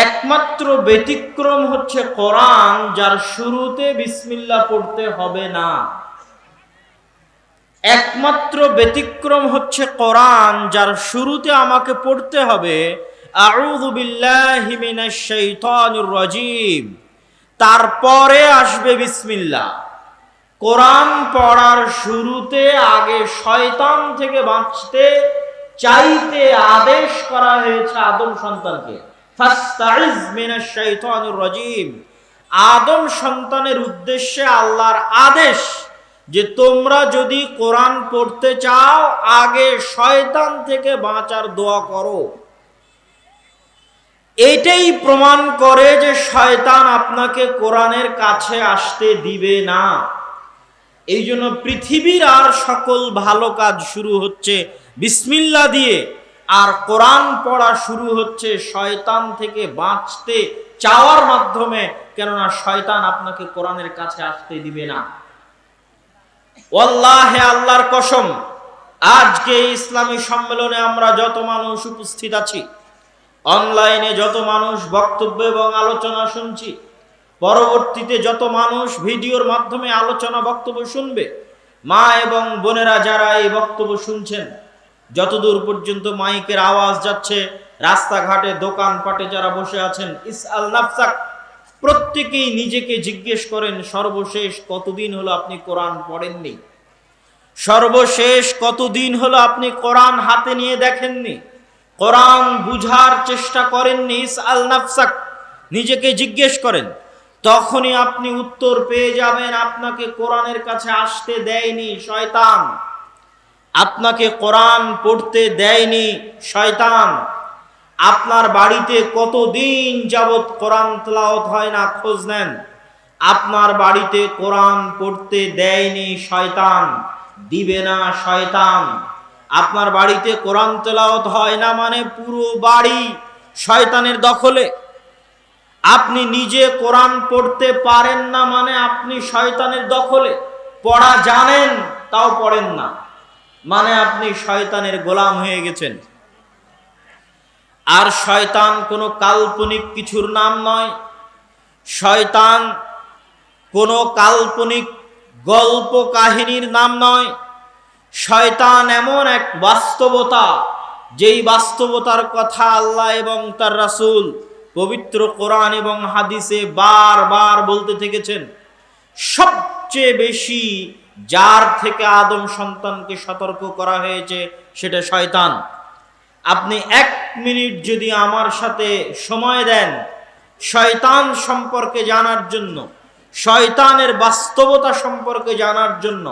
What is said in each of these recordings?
একমাত্র ব্যতিক্রম হচ্ছে কোরআন, যার শুরুতে বিসমিল্লাহ পড়তে হবে না। একমাত্র ব্যতিক্রম হচ্ছে কোরআন, যার শুরুতে আমাকে পড়তে হবে আউযু বিল্লাহি মিনাশ শাইতানির রাজীম, তারপরে আসবে বিসমিল্লাহ। কোরআন পড়ার শুরুতে আগে শয়তান থেকে বাঁচতে চাইতে আদেশ করা হয়েছে আদম সন্তানকে, ফাস্তাইজ মিনাশ শাইতানির রাজীম। আদম সন্তানের উদ্দেশ্যে আল্লাহর আদেশ যে তোমরা যদি কোরআন পড়তে চাও আগে শয়তান থেকে বাঁচার দোয়া করো। এটাই প্রমাণ করে যে শয়তান আপনাকে কোরআনের কাছে আসতে দিবে না। এই জন্য পৃথিবীর আর সকল ভালো কাজ শুরু হচ্ছে বিসমিল্লাহ দিয়ে, আর কোরআন পড়া শুরু হচ্ছে শয়তান থেকে বাঁচতে চাওয়ার মাধ্যমে, কেননা শয়তান আপনাকে কোরআনের কাছে আসতে দিবে না। ওয়াল্লাহি, আল্লাহর কসম, আজকে ইসলামী সম্মেলনে আমরা যত মানুষ উপস্থিত আছি, অনলাইনে যত মানুষ বক্তব্য এবং আলোচনা শুনছি, পরবর্তীতে যত মানুষ ভিডিওর মাধ্যমে আলোচনা বক্তব্য শুনবে, মা এবং বোনেরা যারা এই বক্তব্য শুনছেন, যতদূর পর্যন্ত মাইকের আওয়াজ যাচ্ছে, রাস্তাঘাটে দোকানপাটে যারা বসে আছেন, ইসআল নাফসাক, প্রত্যেকেই নিজেকে জিজ্ঞেস করেন সর্বশেষ কতদিন হলো আপনি কোরআন পড়েননি? সর্বশেষ কতদিন হলো আপনি কোরআন হাতে নিয়ে দেখেননি? কোরআন বুঝার চেষ্টা করেননি? ইসআল নাফসাক, নিজেকে জিজ্ঞেস করেন। তখনই আপনি উত্তর পেয়ে যাবেন আপনাকে কোরআনের কাছে আসতে দেয়নি শয়তান, আপনাকে কোরআন পড়তে দেয়নি শয়তান। আপনার বাড়িতে কতদিন যাবত কোরআন তেলাওয়াত হয় না, খোঁজ নেন। আপনার বাড়িতে কোরআন পড়তে দেয়নি শয়তান, দিবে না শয়তান। আপনার বাড়িতে কোরআন তেলাওয়াত হয় না মানে পুরো বাড়ি শয়তানের দখলে। আপনি নিজে কোরআন পড়তে পারেন না মানে আপনি শয়তানের দখলে। পড়া জানেন তাও পড়েন না মানে আপনি শয়তানের গোলাম হয়ে গেছেন। আর শয়তান কোনো কাল্পনিক কিছুর নাম নয়, শয়তান কোনো কাল্পনিক গল্প কাহিনীর নাম নয়। শয়তান এমন এক বাস্তবতা, যেই বাস্তবতার কথা আল্লাহ এবং তার রাসূল পবিত্র কোরআন এবং হাদিসে বারবার বলতে থেকেছেন। সবচেয়ে বেশি যার থেকে আদম সন্তানকে সতর্ক করা হয়েছে সেটা শয়তান। আপনি 1 মিনিট যদি আমার সাথে সময় দেন শয়তান সম্পর্কে জানার জন্য, শয়তানের বাস্তবতা সম্পর্কে জানার জন্য,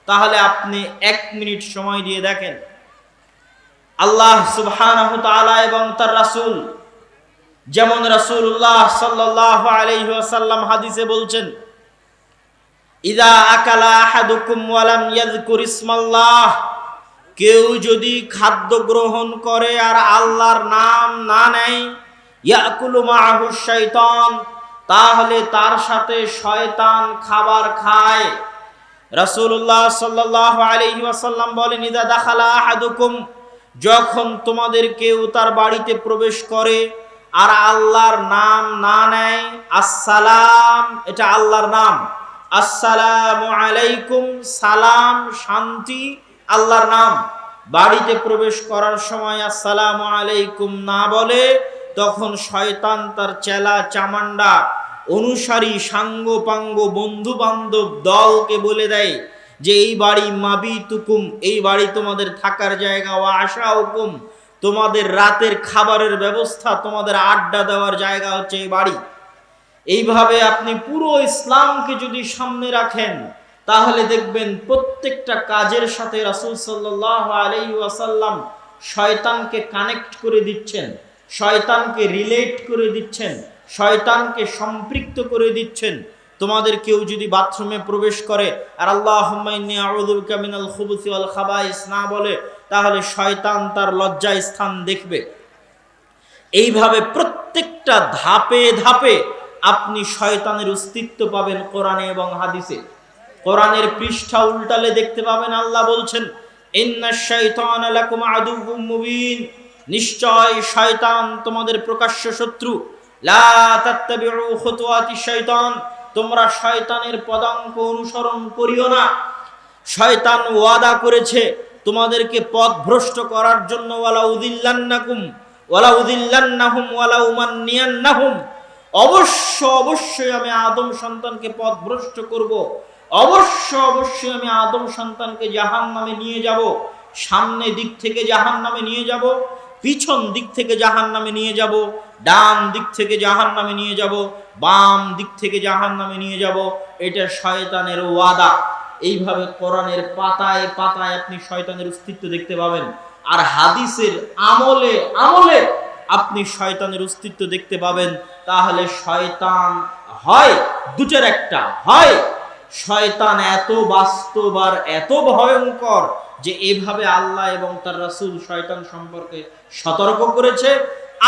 তাহলে আপনি 1 মিনিট সময় দিয়ে দেখেন। আল্লাহ সুবহানাহু ওয়া তাআলা এবং তার রাসূল, যেমন রাসূলুল্লাহ সাল্লাল্লাহু আলাইহি ওয়াসাল্লাম হাদিসে বলছেন, ইযা আকালা আহাদুকুম ওয়া লাম ইয়াযকুর ইসমাল্লাহ, কেউ যদি খাদ্য গ্রহণ করে আর আল্লাহর নাম না নেয়, ইয়াকুলু মাআহু শাইতান, তাহলে তার সাথে শয়তান খাবার খায়। রাসূলুল্লাহ সাল্লাল্লাহু আলাইহি ওয়াসাল্লাম বলেন, ইযা দাখালা আহাদুকুম, যখন তোমাদের কেউ তার বাড়িতে প্রবেশ করে আর আল্লাহর নাম না নেয়, আসসালাম, এটা আল্লাহর নাম, আসসালামু আলাইকুম, সালাম শান্তি, আল্লাহর নাম, বাড়িতে প্রবেশ করার সময় আসসালামু আলাইকুম না বলে, তখন শয়তান তার চেলা চামান্ডা অনুসারী সাঙ্গ-পাঙ্গ বন্ধু বান্ধব দলকে বলে দেয় যে এই বাড়ি মাবিতুকুম, এই বাড়ি তোমাদের থাকার জায়গা, ওয়া আশাউকুম, তোমাদের রাতের খাবারের ব্যবস্থা, তোমাদের আড্ডা দেওয়ার জায়গা হচ্ছে এই বাড়ি। এইভাবে আপনি পুরো ইসলামকে যদি সামনে রাখেন তাহলে দেখবেন প্রত্যেকটা কাজের সাথে রাসূল সাল্লাল্লাহু আলাইহি ওয়াসাল্লাম শয়তানকে কানেক্ট করে দিচ্ছেন, শয়তানকে রিলেট করে দিচ্ছেন, শয়তানকে সম্পৃক্ত করে দিচ্ছেন। তোমাদের কেউ যদি বাথরুমে প্রবেশ করে আর আল্লাহুম্মা ইন্নী আউযু বিকা মিনাল খুবুসি ওয়াল খাবাইস না বলে, তাহলে শয়তান তার লজ্জা স্থান দেখবে। এইভাবে প্রত্যেকটা ধাপে ধাপে আপনি শয়তানের অস্তিত্ব পাবেন কোরআনে এবং হাদিসে। কোরআনের পৃষ্ঠা উল্টালে দেখতে পাবেন আল্লাহ বলছেন, ইন্নাশ শাইতানা লাকুম আদুউম মুবিন, নিশ্চয় শয়তান তোমাদের প্রকাশ্য শত্রু। লা তাত্তাবিউ খুতুওয়াতিশ শাইতান, তোমরা শয়তানের পদাঙ্ক অনুসরণ করিও না। শয়তান ওয়াদা করেছে তোমাদেরকে পথভ্রষ্ট করার জন্য, ওয়ালা উযিল্লান্নাহুম ওয়ালা উমান্নিয়ান্নাহুম, অবশ্যই আমি আদম সন্তানকে পথভ্রষ্ট করব, অবশ্যই আমি আদম সন্তানকে জাহান্নামে নিয়ে যাব। সামনে দিক থেকে জাহান্নামে নিয়ে যাব, পিছন দিক থেকে জাহান্নামে নিয়ে যাব, ডান দিক থেকে জাহান্নামে নিয়ে যাব, বাম দিক থেকে জাহান্নামে নিয়ে যাব। এটা শয়তানের ওয়াদা। এইভাবে কোরআনের পাতায় পাতায় আপনি শয়তানের অস্তিত্ব দেখতে পাবেন, আর হাদিসের আমলে আমলে আপনি শয়তানের অস্তিত্ব দেখতে পাবেন। তাহলে শয়তান হয় দুটোর একটা, হয় শয়তান এত বাস্তব আর এত ভয়ঙ্কর যে এভাবে আল্লাহ এবং তার রাসূল শয়তান সম্পর্কে সতর্ক করেছে,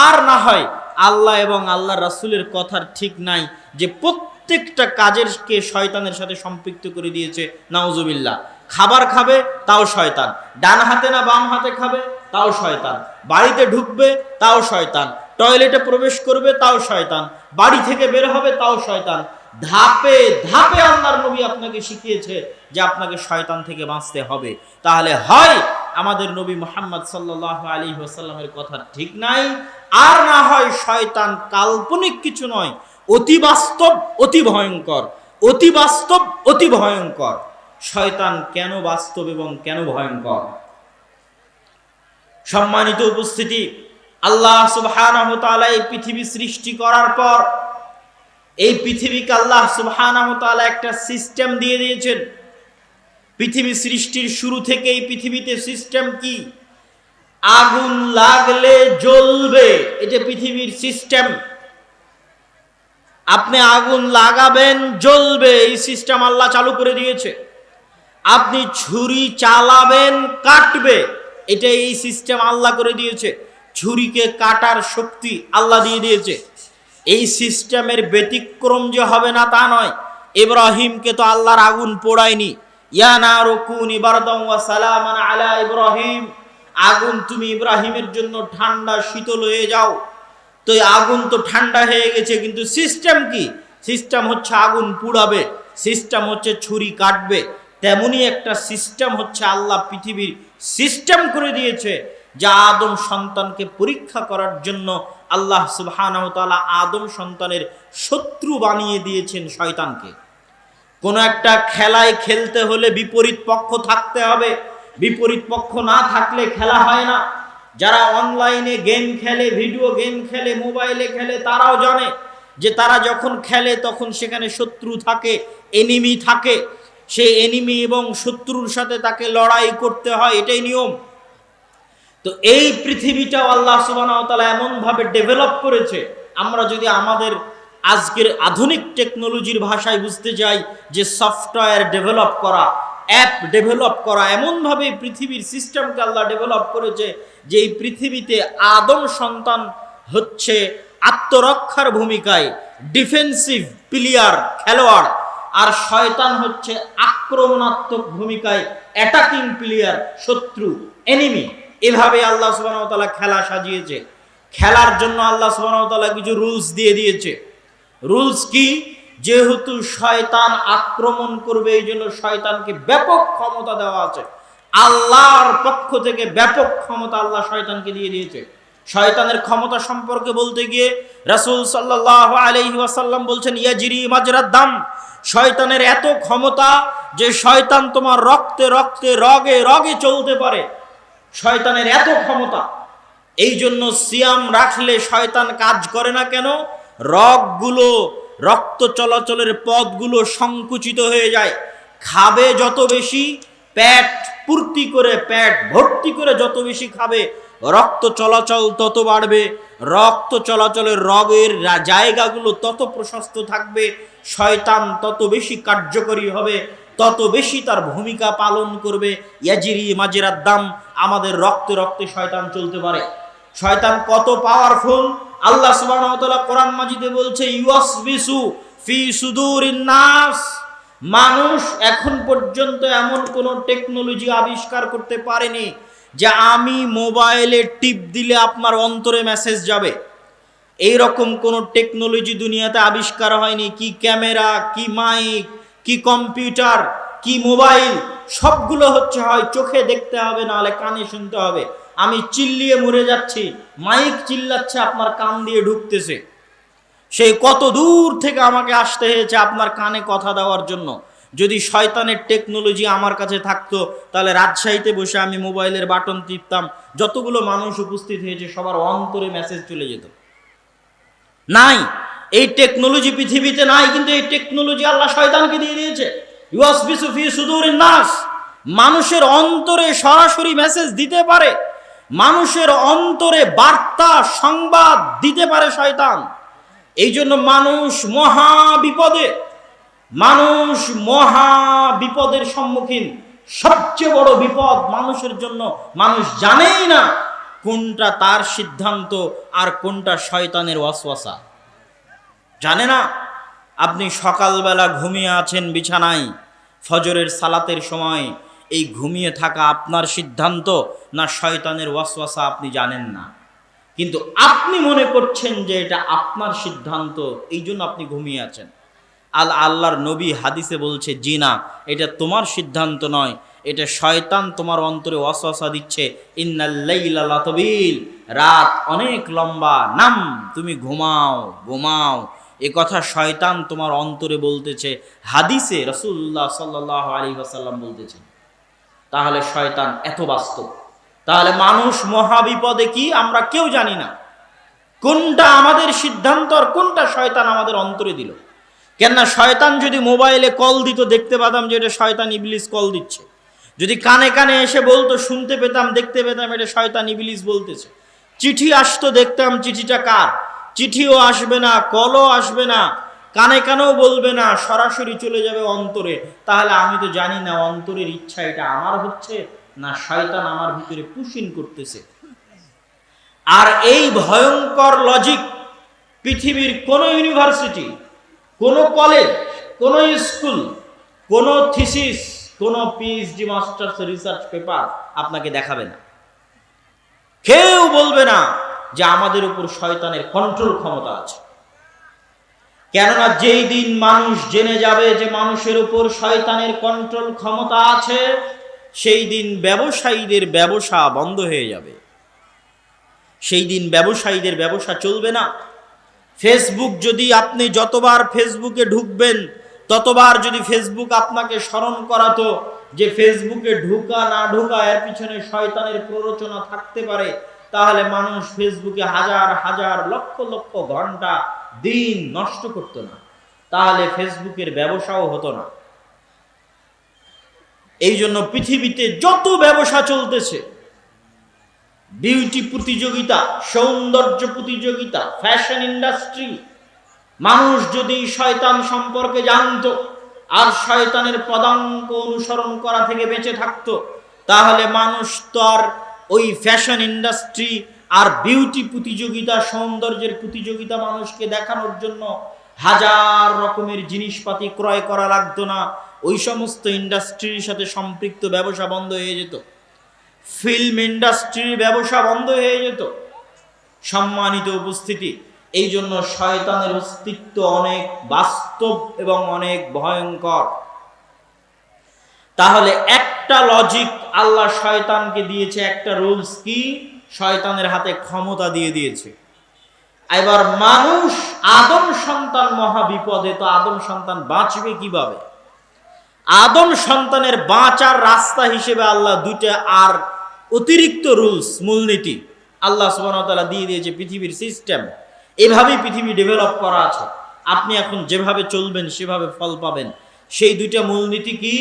আর না হয় আল্লাহ এবং আল্লাহ রাসূলের কথার ঠিক নাই যে প্রত্যেকটা কাজেরকে শয়তানের সাথে সম্পৃক্ত করে দিয়েছে। নাউজুবিল্লাহ। খাবার খাবে তাও শয়তান, ডান হাতে না বাম হাতে খাবে তাও শয়তান, বাড়িতে ঢুকবে তাও শয়তান, টয়লেটে প্রবেশ করবে তাও শয়তান, বাড়ি থেকে বের হবে তাও শয়তান। ধাপে ধাপে আল্লাহর নবী আপনাকে শিখিয়েছে যে আপনাকে শয়তান থেকে বাঁচতে হবে। তাহলে হয় আমাদের নবী মুহাম্মদ সাল্লাল্লাহু আলাইহি ওয়াসাল্লামের কথা ঠিক নাই, আর না হয় শয়তান কাল্পনিক কিছু নয়, অতি বাস্তব অতি ভয়ঙ্কর, অতি বাস্তব অতি ভয়ঙ্কর। শয়তান কেন বাস্তব এবং কেন ভয়ঙ্কর? সম্মানিত উপস্থিতি, আল্লাহ সুবহানাহু ওয়া তাআলা এই পৃথিবী সৃষ্টি করার পর এই পৃথিবীকে আল্লাহ সুবহানাহু ওয়া তাআলা একটা সিস্টেম দিয়ে দিয়েছেন। পৃথিবী সৃষ্টির শুরু থেকে এই পৃথিবীতে সিস্টেম কি? আগুন লাগলে জ্বলবে, এটা পৃথিবীর সিস্টেম। আপনি আগুন লাগাবেন জ্বলবে, এই সিস্টেম আল্লাহ চালু করে দিয়েছে। আপনি ছুরি চালাবেন কাটবে, এটা এই সিস্টেম আল্লাহ করে দিয়েছে। ছুরিকে কাটার শক্তি আল্লাহ দিয়ে দিয়েছে। এই সিস্টেমের ব্যতিক্রম যে হবে না তা নয়। ইব্রাহিমকে তো আল্লাহর আগুন পোড়ায়নি। ইয়া নারু কুনি বারদান ওয়া সালামান আলা ইব্রাহিম, আগুন তুমি ইব্রাহিমের জন্য ঠান্ডা শীতল হয়ে যাও। তো এই আগুন তো ঠান্ডা হয়ে গেছে, কিন্তু সিস্টেম কি? সিস্টেম হচ্ছে আগুন পুড়াবে, সিস্টেম হচ্ছে ছুরি কাটবে। তেমনি একটা সিস্টেম হচ্ছে আল্লাহ পৃথিবীর সিস্টেম করে দিয়েছে, যা আদম সন্তানকে পরীক্ষা করার জন্য আল্লাহ সুবহানাহু ওয়া তাআলা আদম সন্তানের শত্রু বানিয়ে দিয়েছেন শয়তানকে। কোন একটা খেলায় খেলতে হলে বিপরীত পক্ষ থাকতে হবে, বিপরীত পক্ষ না থাকলে খেলা হয় না। যারা অনলাইনে গেম খেলে, ভিডিও গেম খেলে, মোবাইলে খেলে, তারাও জানে যে তারা যখন খেলে তখন সেখানে শত্রু থাকে, এনিমি থাকে। সেই এনিমি এবং শত্রুর সাথে তাকে লড়াই করতে হয়, এটাই নিয়ম। তো এই পৃথিবীটাও আল্লাহ সুবহানাহু ওয়া তাআলা এমন ভাবে ডেভেলপ করেছে, আমরা যদি আমাদের আজকের আধুনিক টেকনোলজির ভাষায় বুঝতে যাই, যে সফটওয়্যার ডেভেলপ করা, অ্যাপ ডেভেলপ করা, এমন ভাবে পৃথিবীর সিস্টেমকে আল্লাহ ডেভেলপ করেছে যে এই পৃথিবীতে আদম সন্তান হচ্ছে আত্মরক্ষার ভূমিকায় ডিফেন্সিভ প্লেয়ার, খেলোয়াড়, আর শয়তান হচ্ছে আক্রমণাত্মক ভূমিকায় অ্যাটাকিং প্লেয়ার, শত্রু, এনিমি। এভাবে আল্লাহ সুবহানাহু ওয়া তাআলা খেলা সাজিয়েছে। খেলার জন্য আল্লাহ সুবহানাহু ওয়া তাআলা কিছু রুলস দিয়ে দিয়েছে। রুলস কি? যেহেতু শয়তান আক্রমণ করবে, এই জন্য শয়তানকে ব্যাপক ক্ষমতা দেওয়া আছে। আল্লাহর পক্ষ থেকে ব্যাপক ক্ষমতা আল্লাহ শয়তানকে দিয়ে দিয়েছে। শয়তানের ক্ষমতা সম্পর্কে বলতে গিয়ে রাসূল সাল্লাল্লাহু আলাইহি ওয়াসাল্লাম বলছেন, ইয়াজরি মাজরাদ দাম, শয়তানের এত ক্ষমতা যে শয়তান তোমার রক্তে রক্তে, রগে রগে চলতে পারে। শয়তানের এত ক্ষমতা। এই জন্য সিয়াম রাখলে শয়তান কাজ করে না কেন? রগগুলো, রক্ত চলাচলের পথগুলো সংকুচিত হয়ে যায়। খাবে যত বেশি, পেট পূর্তি করে, পেট ভর্তি করে যত বেশি খাবে, রক্ত চলাচল তত বাড়বে, রক্ত চলাচলের রগের জায়গাগুলো তত প্রশস্ত থাকবে, শয়তান তত বেশি কার্যকরী হবে, তত বেশি তার ভূমিকা পালন করবে। ইয়াজিরি মাজরাদ দাম, আমাদের রক্তে রক্তে শয়তান চলতে পারে। শয়তান কত পাওয়ারফুল আল্লাহ সুবহানাহু ওয়া তাআলা কোরআন মাজিদে বলছে, ইউসবিসু ফি সুদুরিন নাস, মানুষ এখন পর্যন্ত এমন কোন টেকনোলজি আবিষ্কার করতে পারেনি যে আমি মোবাইলে টিপ দিলে আপনার অন্তরে মেসেজ যাবে। এই রকম কোন টেকনোলজি দুনিয়াতে আবিষ্কার হয়নি। কি ক্যামেরা, কি মাইক, কি কম্পিউটার, কি মোবাইল, সবগুলো হচ্ছে হয় চোখে দেখতে হবে, নাহলে কানে শুনতে হবে। আমি চিল্লিয়ে মরে যাচ্ছি, মাইক চিল্লাচ্ছে, আপনার কান দিয়ে ঢুকতেছে। সেই কত দূর থেকে আমাকে আসতে হয়েছে আপনার কানে কথা দেওয়ার জন্য। যদি শয়তানের টেকনোলজি আমার কাছে থাকতো, তাহলে রাজশাহীতে বসে আমি মোবাইলের বাটন টিপতাম, যতগুলো মানুষ উপস্থিত হয়েছে সবার অন্তরে মেসেজ চলে যেত। নাই, এই টেকনোলজি পৃথিবীতে নাই, কিন্তু এই টেকনোলজি আল্লাহ শয়তানকে দিয়ে দিয়েছে। ইউসবিসু ফি সুদুরিন নাস, মানুষের অন্তরে সরাসরি মেসেজ দিতে পারে, মানুষের অন্তরে বার্তা সংবাদ দিতে পারে শয়তান। এই জন্য মানুষ মহা বিপদে, মানুষ মহা বিপদের সম্মুখীন। সবচেয়ে বড় বিপদ মানুষের জন্য, মানুষ জানেই না কোনটা তার সিদ্ধান্ত আর কোনটা শয়তানের ওয়াসওয়াসা, জানে না। আপনি সকালবেলা ঘুমিয়ে আছেন বিছানায়, ফজরের সালাতের সময়, এই ঘুমিয়ে থাকা আপনার সিদ্ধান্ত না শয়তানের ওয়াসওয়াসা আপনি জানেন না, কিন্তু আপনি মনে করছেন যে এটা আপনার সিদ্ধান্ত, এই জন্য আপনি ঘুমিয়ে আছেন। আল্লাহর নবী হাদিসে বলছে, জি না, এটা তোমার সিদ্ধান্ত নয়, এটা শয়তান তোমার অন্তরে ওয়াসওয়াসা দিচ্ছে। ইন্নাল লাইলা লাতাবিল, রাত অনেক লম্বা, নাম, তুমি ঘুমাও ঘুমাও, এ কথা শয়তান তোমার অন্তরে বলতেছে। হাদিসে রাসূলুল্লাহ সাল্লাল্লাহু আলাইহি ওয়াসাল্লাম বলতেছেন। তাহলে শয়তান এত বাস্তব। তাহলে মানুষ মহাবিপদে কি আমরা কেউ জানি না, কোনটা আমাদের সিদ্ধান্ত আর কোনটা শয়তান আমাদের অন্তরে দিল। কেননা শয়তান যদি মোবাইলে কল দিত, দেখতে পেতাম যে এটা শয়তান ইবলিস কল দিচ্ছে। যদি কানে কানে এসে বলতো, শুনতে পেতাম, দেখতে পেতাম এটা শয়তান ইবলিস বলতেছে। চিঠি আসতো, দেখতাম চিঠিটা কার, চিঠিও আসবে না, কলও আসবে না, কানে কানেও বলবে না, সরাসরি চলে যাবে অন্তরে। তাহলে আমি তো জানি না অন্তরের ইচ্ছা এটা আমার হচ্ছে না শয়তান আমার ভিতরে পুশিং করতেছে। আর এই ভয়ঙ্কর লজিক পৃথিবীর কোন ইউনিভার্সিটি, কোন কলেজ, কোন স্কুল, কোন থিসিস, কোন পিএইচডি মাস্টার্স রিসার্চ পেপার আপনাকে দেখাবে না। কেউ বলবে না যে আমাদের উপর শয়তানের কন্ট্রোল ক্ষমতা আছে। কেননা যেই দিন মানুষ জেনে যাবে যে মানুষের উপর শয়তানের কন্ট্রোল ক্ষমতা আছে, সেই দিন ব্যবসায়ীদের ব্যবসা বন্ধ হয়ে যাবে, সেই দিন ব্যবসায়ীদের ব্যবসা চলবে না। ফেসবুক, যদি আপনি যতবার ফেসবুকে ঢুকবেন, ততবার যদি ফেসবুক আপনাকে স্মরণ করাতো যে ফেসবুকে ঢুকা না ঢুকা এর পিছনে শয়তানের প্ররোচনা থাকতে পারে, তাহলে মানুষ ফেসবুকে হাজার হাজার লক্ষ লক্ষ ঘন্টা দিন নষ্ট করতো না, তাহলে ফেসবুকের ব্যবসাও হতো না। এই জন্য পৃথিবীতে যত ব্যবসা চলতেছে, বিউটি প্রতিযোগিতা, সৌন্দর্য প্রতিযোগিতা, ফ্যাশন ইন্ডাস্ট্রি, মানুষ যদি শয়তান সম্পর্কে জানতো আর শয়তানের পদাঙ্ক অনুসরণ করা থেকে বেঁচে থাকতো, তাহলে মানুষ তো আর ওই ফ্যাশন ইন্ডাস্ট্রি আর বিউটি প্রতিযোগিতা, সৌন্দর্যের প্রতিযোগিতা মানুষকে দেখানোর জন্য হাজার রকমের জিনিসপাতি ক্রয় করা লাগতো না। ওই সমস্ত ইন্ডাস্ট্রির সাথে সম্পৃক্ত ব্যবসা বন্ধ হয়ে যেত, ফিল্ম ইন্ডাস্ট্রির ব্যবসা বন্ধ হয়ে যেত। সম্মানিত উপস্থিতি, এই জন্য শয়তানের অস্তিত্ব অনেক বাস্তব এবং অনেক ভয়ঙ্কর। তাহলে একটা লজিক আল্লাহ শয়তানকে দিয়েছে, একটা রুলস কি, শয়তানের হাতে ক্ষমতা দিয়ে দিয়েছে। এবার মানুষ, আদম সন্তান মহা বিপদে, তো আদম সন্তান বাঁচবে কিভাবে? আদম সন্তানের বাঁচার রাস্তা হিসেবে আল্লাহ দুইটা আর অতিরিক্ত রুলস, মূলনীতি আল্লাহ সুবহানাহু ওয়া তাআলা দিয়ে দিয়েছে। পৃথিবীর সিস্টেম এভাবেই পৃথিবী ডেভেলপ করা আছে। আপনি এখন যেভাবে চলবেন সেভাবে ফল পাবেন। সেই দুইটা মূলনীতি কি?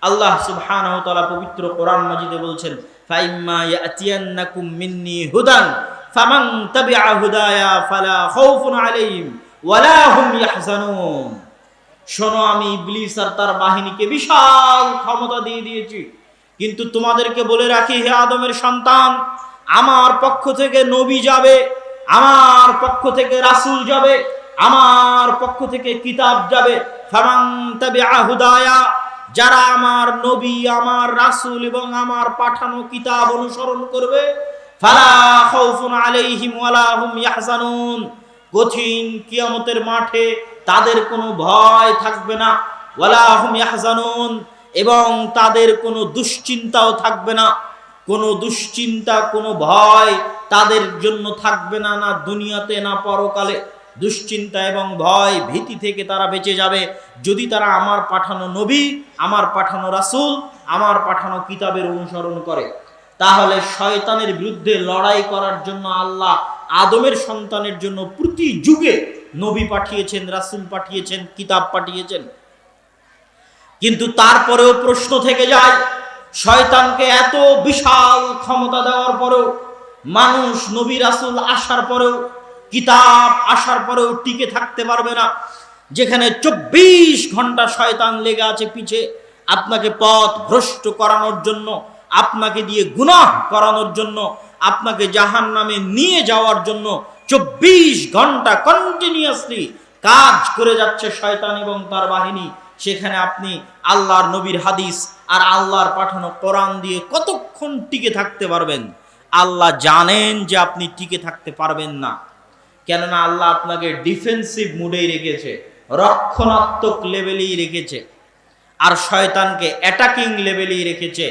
আল্লাহ সুবহানাহু ওয়া তাআলা পবিত্র কোরআন মাজিদে বলছেন, ফাইম্মা ইয়াতিয়ান্নাকুম মিন্নি হুদান ফামান তাবিআ হুদায়া ফালা খাউফুন আলাইহিম ওয়ালা হুম ইয়াহজানুন। শোনো, আমি ইবলিস আর তার বাহিনীকে বিশাল ক্ষমতা দিয়ে দিয়েছি, কিন্তু তোমাদেরকে বলে রাখি, হে আদমের সন্তান, আমার পক্ষ থেকে নবী যাবে, আমার পক্ষ থেকে রাসূল যাবে, আমার পক্ষ থেকে কিতাব যাবে। ফামান তাবিআ হুদায়া, যারা আমার নবী, আমার রাসূল এবং আমার পাঠানো কিতাব অনুসরণ করবে, ফালা খাউফুন আলাইহিম ওয়ালা হুম ইয়াহজানুন, কঠিন কিয়ামতের মাঠে তাদের কোনো ভয় থাকবে না, ওয়ালা হুম ইয়াহজানুন, এবং তাদের কোনো দুশ্চিন্তাও থাকবে না। কোনো দুশ্চিন্তা, কোনো ভয় তাদের জন্য থাকবে না, না দুনিয়াতে না পরকালে। দুশ্চিন্তা এবং ভয় ভীতি থেকে তারা বেঁচে যাবে যদি তারা আমার পাঠানো নবী, আমার পাঠানো রাসূল, আমার পাঠানো কিতাবের অনুসরণ করে। তাহলে শয়তানের বিরুদ্ধে লড়াই করার জন্য আল্লাহ আদমের সন্তানের জন্য প্রতি যুগে নবী পাঠিয়েছেন, রাসূল পাঠিয়েছেন, কিতাব পাঠিয়েছেন। কিন্তু তারপরেও প্রশ্ন থেকে যায়, শয়তানকে এত বিশাল ক্ষমতা দেওয়ার পরেও মানুষ নবী রাসূল আসার পরেও, কিতাব আসার পরেও টিকে থাকতে পারবে না। যেখানে 24 ঘন্টা শয়তান লেগে আছে পিছে আপনাকে পথ ভ্রষ্ট করানোর জন্য, আপনাকে দিয়ে গুনাহ করানোর জন্য, আপনাকে জাহান্নামে নিয়ে যাওয়ার জন্য 24 ঘন্টা কন্টিনিউয়াসলি কাজ করে যাচ্ছে শয়তান এবং তার বাহিনী। সেখানে আপনি আল্লাহর নবীর হাদিস আর আল্লাহর পাঠানো কোরআন দিয়ে কতক্ষণ টিকে থাকতে পারবেন? আল্লাহ জানেন যে আপনি টিকে থাকতে পারবেন না। কেননা আল্লাহ আপনাকে ডিফেন্সিভ মুডেই রেখেছে, রক্ষণাত্মক লেভেলেই রেখেছে, আর শয়তানকে অ্যাটাকিং লেভেলেই রেখেছে।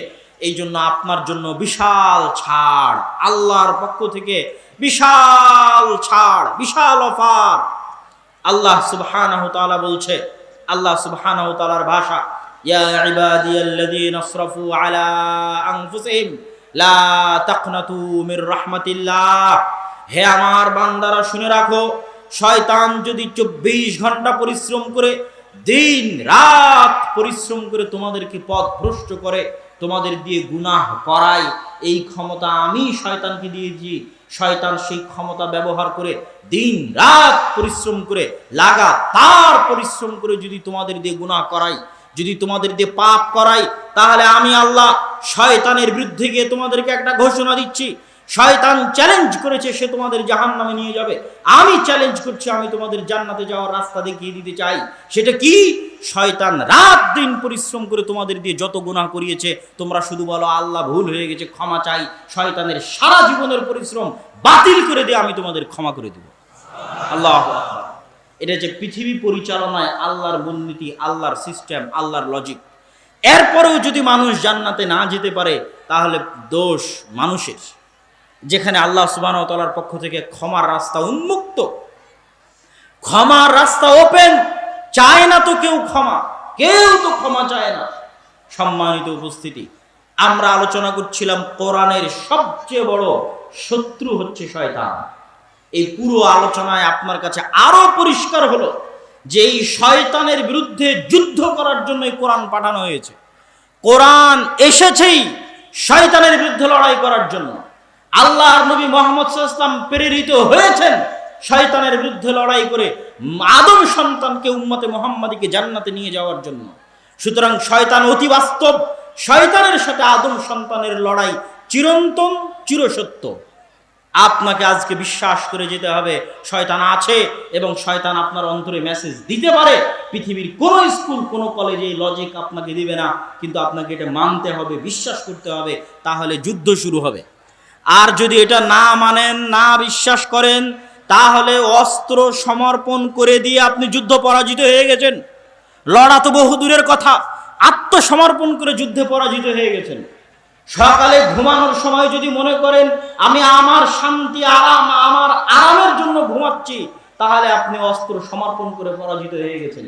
এই জন্য আপনার জন্য বিশাল ছাড়, আল্লাহর পক্ষ থেকে বিশাল ছাড়, বিশাল অফার। আল্লাহ সুবহানাহু ওয়া তাআলা বলছে, আল্লাহ সুবহানাহু ওয়া তাআলার ভাষা, ইয়া ইবাদিয়াল্লাযীনা আসরাফু আলা আনফুসিহিম লা তাকনাতু মির রাহমাতিল্লাহ। হে আমার বান্দারা শুনে রাখো, শয়তান যদি 24 ঘন্টা পরিশ্রম করে, দিন রাত পরিশ্রম করে তোমাদেরকে পথভ্রষ্ট করে, তোমাদের দিয়ে গুনাহ করায়, এই ক্ষমতা আমি শয়তানকে দিয়েছি। শয়তান সেই ক্ষমতা ব্যবহার করে দিন রাত পরিশ্রম করে, লাগাতার পরিশ্রম করে যদি তোমাদের দিয়ে গুনাহ করাই, যদি তোমাদের দিয়ে পাপ করাই, তাহলে আমি আল্লাহ শয়তানের বিরুদ্ধে গিয়ে তোমাদেরকে একটা ঘোষণা দিচ্ছি। শয়তান চ্যালেঞ্জ করেছে, সে তোমাদের জাহান্নামে নিয়ে যাবে। আমি চ্যালেঞ্জ করছি, আমি তোমাদের জান্নাতে যাওয়ার রাস্তা দেখিয়ে দিতে চাই। সেটা কি? শয়তান রাত দিন পরিশ্রম করে তোমাদের দিয়ে যত গুনাহ করিয়েছে, তোমরা শুধু বলো আল্লাহ ভুল হয়ে গেছে, ক্ষমা চাই। শয়তানের সারা জীবনের পরিশ্রম বাতিল করে দিয়ে আমি তোমাদের ক্ষমা করে দেব। আল্লাহু আকবার। এটা হচ্ছে পৃথিবী পরিচালনায় আল্লাহর মূলনীতি, আল্লাহর সিস্টেম, আল্লাহর লজিক। এরপরেও যদি মানুষ জান্নাতে না যেতে পারে, তাহলে দোষ মানুষের। যেখানে আল্লাহ সুবহানাহু ওয়া তাআলার পক্ষ থেকে ক্ষমার রাস্তা উন্মুক্ত, ক্ষমার রাস্তা ওপেন, চায় না তো কেউ ক্ষমা, কেউ তো ক্ষমা চায় না। সম্মানিত উপস্থিতি, আমরা আলোচনা করছিলাম কোরআনের সবচেয়ে বড় শত্রু হচ্ছে শয়তান। এই পুরো আলোচনায় আপনার কাছে আরো পরিষ্কার হলো যে এই শয়তানের বিরুদ্ধে যুদ্ধ করার জন্য কোরআন পাঠানো হয়েছে। কোরআন এসেছেই শয়তানের বিরুদ্ধে লড়াই করার জন্য। আল্লাহর নবী মুহাম্মদ সাল্লাল্লাহু আলাইহি ওয়াসাল্লাম প্রেরিত হয়েছেন শয়তানের বিরুদ্ধে লড়াই করে আদম সন্তানকে, উম্মতে মুহাম্মাদীকে জান্নাতে নিয়ে যাওয়ার জন্য। সুতরাং শয়তান অতি বাস্তব, শয়তানের সাথে আদম সন্তানের লড়াই চিরন্তন, চিরসত্য। আপনাকে আজকে বিশ্বাস করে যেতে হবে শয়তান আছে, এবং শয়তান আপনার অন্তরে মেসেজ দিতে পারে। পৃথিবীর কোনো স্কুল, কোনো কলেজে লজিক আপনাকে দিবে না, কিন্তু আপনাকে এটা মানতে হবে, বিশ্বাস করতে হবে, তাহলে যুদ্ধ শুরু হবে। আর যদি এটা না মানেন, না বিশ্বাস করেন, তাহলে অস্ত্র সমর্পণ করে দিয়ে আপনি যুদ্ধ পরাজিত হয়ে গেছেন। লড়া তো বহু দূরের কথা, আত্মসমর্পণ করে যুদ্ধে পরাজিত হয়ে গেছেন। সকালে ঘুমানোর সময় যদি মনে করেন আমি আমার শান্তি, আরাম, আমার আরামের জন্য ঘুমাচ্ছি, তাহলে আপনি অস্ত্র সমর্পণ করে পরাজিত হয়ে গেছেন।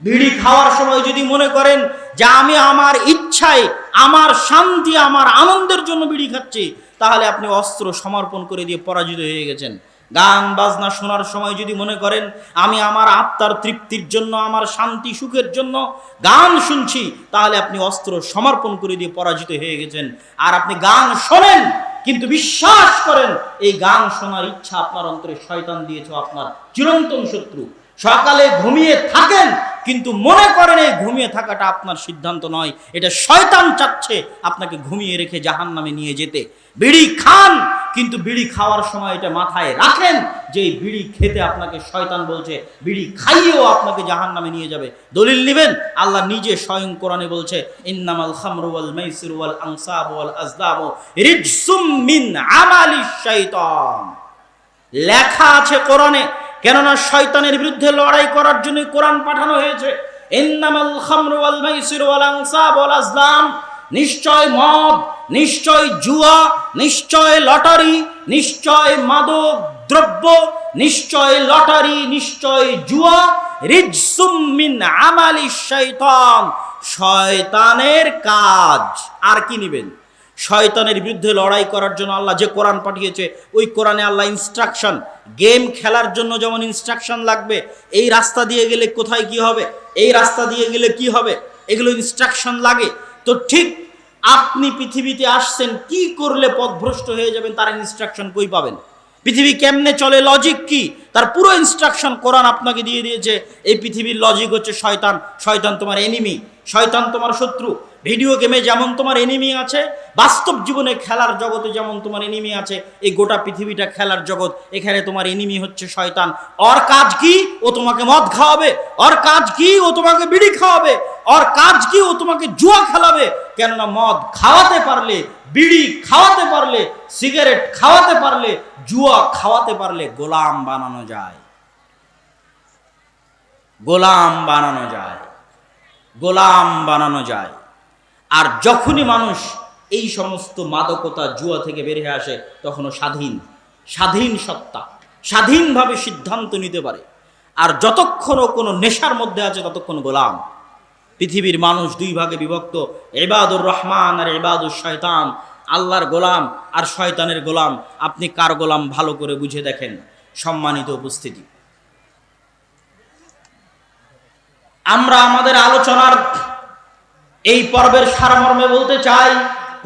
বিড়ি খাওয়ার সময় যদি মনে করেন যে আমি আমার ইচ্ছায়, আমার শান্তি, আমার আনন্দের জন্য বিড়ি খাচ্ছি, তাহলে আপনি অস্ত্র সমর্পণ করে দিয়ে পরাজিত হয়ে গেছেন। গান বাজনা শোনার সময় যদি মনে করেন আমি আমার আত্মার তৃপ্তির জন্য, আমার শান্তি সুখের জন্য গান শুনছি, তাহলে আপনি অস্ত্র সমর্পণ করে দিয়ে পরাজিত হয়ে গেছেন। আর আপনি গান শোনেন কিন্তু বিশ্বাস করেন এই গান শোনার ইচ্ছা আপনার অন্তরে শয়তান দিয়েছে, আপনার চিরন্তন শত্রু। সকালে ঘুমিয়ে থাকেন কিন্তু মনে করেন এই ঘুমিয়ে থাকাটা আপনার সিদ্ধান্ত নয়, এটা শয়তান চাচ্ছে আপনাকে ঘুমিয়ে রেখে জাহান্নামে নিয়ে যেতে। বিড়ি খান, কিন্তু বিড়ি খাওয়ার সময় এটা মাথায় রাখেন যে এই বিড়ি খেতে আপনাকে শয়তান বলছে, বিড়ি খাইয়েও আপনাকে জাহান্নামে নিয়ে যাবে। দলিল নেবেন, আল্লাহ নিজে স্বয়ং কোরআনে বলছে, ইন্নামাল খামরু ওয়াল মাইসিরু ওয়াল আনসাবু ওয়াল আজলামু রিজসুম মিন আমালিশ শাইতান। লেখা আছে কোরআনে, কেননা শয়তানের বিরুদ্ধে লড়াই করার জন্য কোরআন পাঠানো হয়েছে। ইন্নামাল খামরু ওয়াল মাইসিরু ওয়াল আনসাবু ওয়াল আজলাম, নিশ্চয় মদ, নিশ্চয় জুয়া, নিশ্চয় লটারি, নিশ্চয় মাদক দ্রব্য, নিশ্চয় লটারি, নিশ্চয় জুয়া, রিজসুম মিন আমালিশ শাইতান, শয়তানের কাজ। আর কি নেবেন? শয়তানের বিরুদ্ধে লড়াই করার জন্য আল্লাহ যে কোরআন পাঠিয়েছে, ওই কোরআনে আল্লাহ ইনস্ট্রাকশন, গেম খেলার জন্য যেমন ইনস্ট্রাকশন লাগবে, এই রাস্তা দিয়ে গেলে কোথায় কি হবে, এই রাস্তা দিয়ে গেলে কি হবে, এগুলো ইনস্ট্রাকশন লাগে। তো ঠিক আপনি পৃথিবীতে আসছেন, কি করলে পথভ্রষ্ট হয়ে যাবেন তার ইনস্ট্রাকশন কই পাবেন? পৃথিবী কেমনে চলে, লজিক কি, তার পুরো ইনস্ট্রাকশন কোরআন আপনাকে দিয়ে দিয়েছে। এই পৃথিবীর লজিক হচ্ছে শয়তান। শয়তান তোমার এনিমি, শয়তান তোমার শত্রু। ভিডিও গেমে যেমন তোমার এনিমি আছে, বাস্তব জীবনে খেলার জগতে যেমন তোমার এনিমি আছে, এই গোটা পৃথিবীটা খেলার জগৎ, এখানে তোমার এনিমি হচ্ছে শয়তান। ওর কাজ কি? ও তোমাকে মদ খাওয়াবে। ওর কাজ কি? ও তোমাকে বিড়ি খাওয়াবে। ওর কাজ কি? ও তোমাকে জুয়া খেলাবে। কেননা মদ খাওয়াতে পারলে, বিড়ি খাওয়াতে পারলে, সিগারেট খাওয়াতে পারলে, জুয়া খাওয়াতে পারলে গোলাম বানানো যায়, গোলাম বানানো যায়, গোলাম বানানো যায়। আর যখনই মানুষ এই সমস্ত মাদকতা, জুয়া থেকে বের হয়ে আসে, তখনও স্বাধীন, স্বাধীন সত্তা, স্বাধীনভাবে সিদ্ধান্ত নিতে পারে। আর যতক্ষণও কোনো নেশার মধ্যে আছে, ততক্ষণ গোলাম। পৃথিবীর মানুষ দুই ভাগে বিভক্ত, ইবাদুর রহমান আর ইবাদুর শয়তান। আল্লাহর গোলাম আর শয়তানের গোলাম। আপনি কার গোলাম ভালো করে বুঝে দেখেন। সম্মানিত উপস্থিতি, আমরা আমাদের আলোচনার এই পর্বের সারমর্মে বলতে চাই,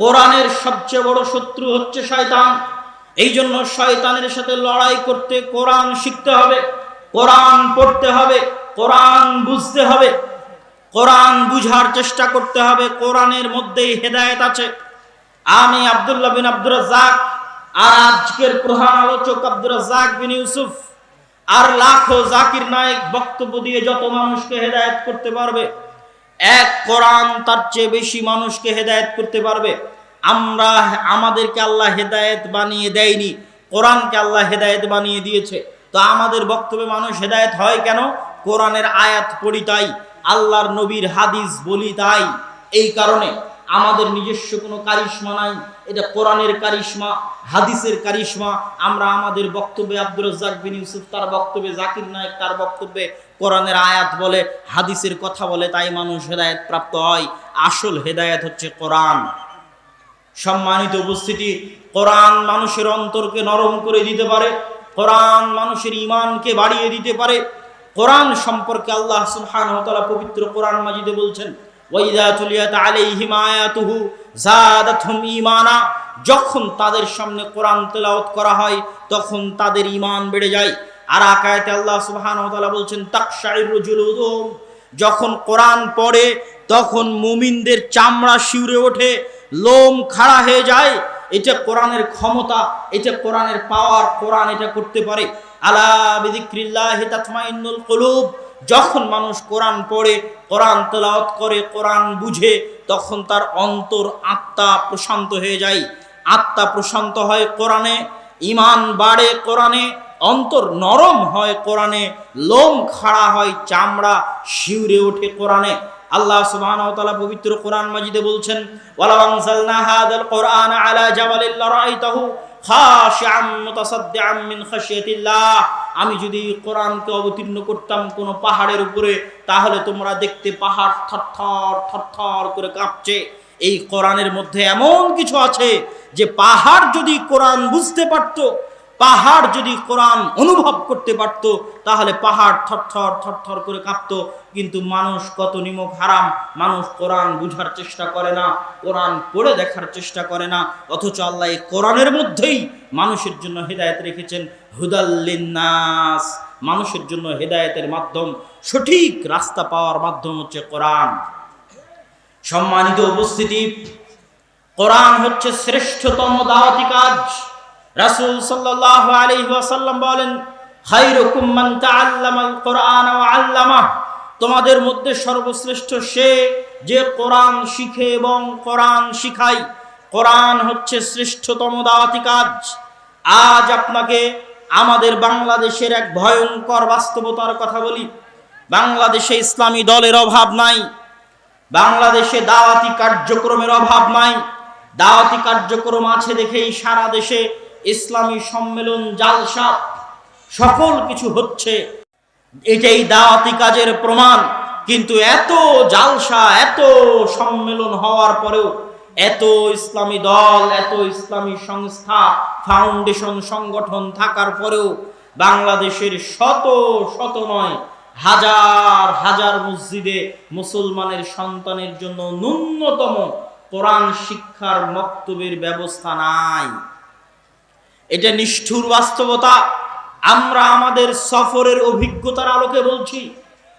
কোরআনের সবচেয়ে বড় শত্রু হচ্ছে শয়তান। এই জন্য শয়তানের সাথে লড়াই করতে কোরআন শিখতে হবে, কোরআন পড়তে হবে, কোরআন বুঝতে হবে, কোরআন বুঝার চেষ্টা করতে হবে। কোরআনের মধ্যেই হেদায়েত আছে। আমি আব্দুল্লাহ বিন আব্দুর রাজ্জাক আর আজকের প্রধান আলোচক আব্দুর রাজ্জাক বিন ইউসুফ আর লাখো জাকির নায়েক বক্তব্য দিয়ে যত মানুষকে হেদায়েত করতে পারবে, এক কোরআন তার চেয়ে বেশি মানুষকে হেদায়েত করতে পারবে। আমাদেরকে আল্লাহ হেদায়েত বানিয়ে দেয়নি, কোরআনকে আল্লাহ হেদায়েত বানিয়ে দিয়েছে। তো আমাদের বক্তব্যে মানুষ হেদায়েত হয় কেন? কোরআনের আয়াত পড়ি তাই, আল্লাহর নবীর হাদিস বলি তাই। এই কারণে আমাদের নিজস্ব কোনো কারিশমা নাই, এটা কোরআনের কারিশমা, হাদিসের কারিশমা। আমরা আমাদের বক্তব্যে আব্দুর রাজ্জাক বিন ইউসুফ তার বক্তব্যে, জাকির নায়েক তার বক্তব্যে কোরআনের আয়াত বলে, হাদিসের কথা বলে, তাই মানুষ হেদায়েত প্রাপ্ত হয়। আসল হেদায়েত হচ্ছে কোরআন। সম্মানিত উপস্থিতি, কোরআন মানুষের অন্তরকে নরম করে দিতে পারে, কোরআন মানুষের ঈমানকে বাড়িয়ে দিতে পারে। কোরআন সম্পর্কে আল্লাহ সুবহানাহু ওয়া তাআলা পবিত্র কোরআন মাজিদে বলছেন, ওয়াইদা তুলিয়াত আলাইহিম আয়াতুহু যাদাতহুম ঈমানা, যখন তাদের সামনে কোরআন তেলাওয়াত করা হয় তখন তাদের ঈমান বেড়ে যায়। আর আয়াতে আল্লাহ সুবহানাহু ওয়া তাআলা বলছেন, তাকশাইরু জুলুদুহুম, যখন কোরআন পড়ে তখন মুমিনদের চামড়া শিউরে ওঠে, লোম খাড়া হয়ে যায়। এটা কোরআনের ক্ষমতা, এটা কোরআনের পাওয়ার। কোরআন এটা করতে পারে। আলা বিযিকরিল্লাহি তাতমাইন্নুল কুলুব, যখন মানুষ কোরআন পড়ে, কোরআন তেলাওয়াত করে, কোরআন বুঝে, তখন তার অন্তর, আত্মা প্রশান্ত হয়ে যায়। আত্মা প্রশান্ত হয় কোরআনে, ঈমান বাড়ে কোরআনে, অন্তর নরম হয় কোরআনে, লোম খাড়া হয়, চামড়া শিউরে ওঠে কোরআনে। আল্লাহ সুবহানাহু ওয়া তাআলা পবিত্র কোরআন মাজিদে বলছেন, ওয়ালাউ আনজালনা হাযাল কুরআনা আলা জাবালিন লারাআইতাহু খাশিআম মুতাসাদ্দিআম মিন খাশিয়াতিল্লাহ, আমি যদি কোরআনকে অবতীর্ণ করতাম কোন পাহাড়ের উপরে, তাহলে তোমরা দেখতে পাহাড় থরথর থরথর করে কাঁপছে। এই কোরআনের মধ্যে এমন কিছু আছে যে পাহাড় যদি কোরআন বুঝতে পারত, পাহাড় যদি কোরআন অনুভব করতে পারত, তাহলে পাহাড় থরথর থরথর করে কাঁপতো। কিন্তু মানুষ কত নিমক হারাম, মানুষ কোরআন বুঝার চেষ্টা করে না, কোরআন পড়ে দেখার চেষ্টা করে না। অথচ আল্লাহ এই কোরআনের মধ্যেই মানুষের জন্য হেদায়েত রেখেছেন, হুদাল লিন্নাস, মানুষের জন্য হেদায়েতের মাধ্যম, সঠিক রাস্তা পাওয়ার মাধ্যম হচ্ছে কোরআন। সম্মানিত উপস্থিতি, কোরআন হচ্ছে শ্রেষ্ঠতম দাওয়াতি কাজ। রাসূল সাল্লাল্লাহু আলাইহি ওয়াসাল্লাম বলেন, খায়রুকুম মান তাআল্লামাল কোরআন ওয়া আল্লামাহ, তোমাদের মধ্যে সর্বশ্রেষ্ঠ সে যে কোরআন শিখে এবং কোরআন শিখায়। কোরআন হচ্ছে শ্রেষ্ঠতম দাওয়াতি কাজ। আজ আপনাকে আমাদের বাংলাদেশের এক ভয়ঙ্কর বাস্তবতার কথা বলি। বাংলাদেশে ইসলামী দলের অভাব নাই, বাংলাদেশে দাওয়াতি কার্যক্রমের অভাব নাই। দাওয়াতি কার্যক্রম আছে দেখেই সারা দেশে ইসলামী সম্মেলন, জালসা, সকল কিছু হচ্ছে। এটাই দাওয়াতি কাজের প্রমাণ। কিন্তু এত জালসা, এত সম্মেলন হওয়ার পরেও, এত ইসলামী দল, এত ইসলামী সংস্থা, ফাউন্ডেশন, সংগঠন থাকার পরেও বাংলাদেশের শত শত নয়, হাজার হাজার মসজিদে মুসলমানের সন্তানের জন্য ন্যূনতম কোরআন শিক্ষার মক্তবের ব্যবস্থা নাই। এটা নিষ্ঠুর বাস্তবতা। আমরা আমাদের সফরের অভিজ্ঞতার আলোকে বলছি,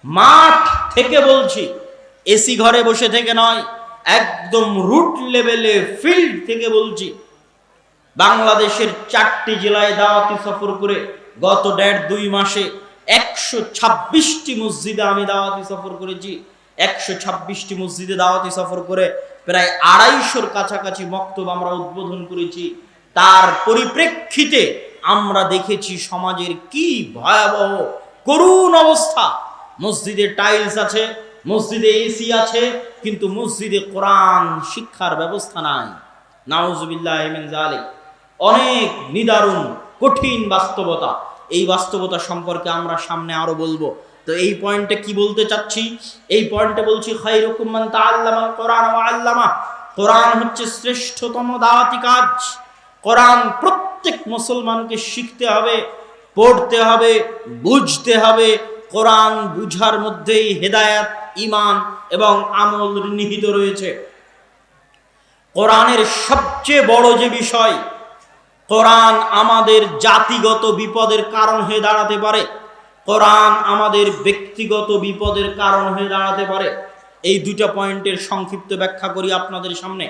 মাঠ থেকে বলছি, এসি ঘরে বসে থেকে নয়, একদম রুট লেভেলে ফিল্ড থেকে বলছি। বাংলাদেশের 4টি জেলায় দাওয়াতি সফর করে গত 1.5-2 মাসে 126টি মসজিদে আমি দাওয়াতি সফর করেছি। 126টি মসজিদে দাওয়াতি সফর করে প্রায় 250-র কাছাকাছি মক্তব আমরা উদ্বোধন করেছি। তার পরিপ্রেক্ষিতে আমরা দেখেছি সমাজের কি ভয়াবহ করুণ অবস্থা। মসজিদে টাইলস আছে, মসজিদে এসি আছে, কিন্তু মসজিদে কোরআন শিক্ষার ব্যবস্থা নাই। নাউজুবিল্লাহি মিন যালিক। অনেক নিদারুণ কঠিন বাস্তবতা। এই বাস্তবতা সম্পর্কে আমরা সামনে আরো বলবো। তো এই পয়েন্টে কি বলতে চাচ্ছি? এই পয়েন্টে বলছি, খায়রুকুম মান তাআল্লামাল কোরআন ওয়া আল্লামাহ। কোরআন হচ্ছে শ্রেষ্ঠতম দাওয়াতি কাজ। কোরআন প্রত্যেক মুসলমানকে শিখতে হবে, পড়তে হবে, বুঝতে হবে। কোরআন বুঝার মধ্যেই হেদায়েত, ঈমান এবং আমল নিহিত রয়েছে। কোরআনের সবচেয়ে বড় যে বিষয়, কোরআন আমাদের জাতিগত বিপদের কারণ হয়ে দাঁড়াতে পারে, কোরআন আমাদের ব্যক্তিগত বিপদের কারণ হয়ে দাঁড়াতে পারে। এই দুটো পয়েন্টের সংক্ষিপ্ত ব্যাখ্যা করি আপনাদের সামনে।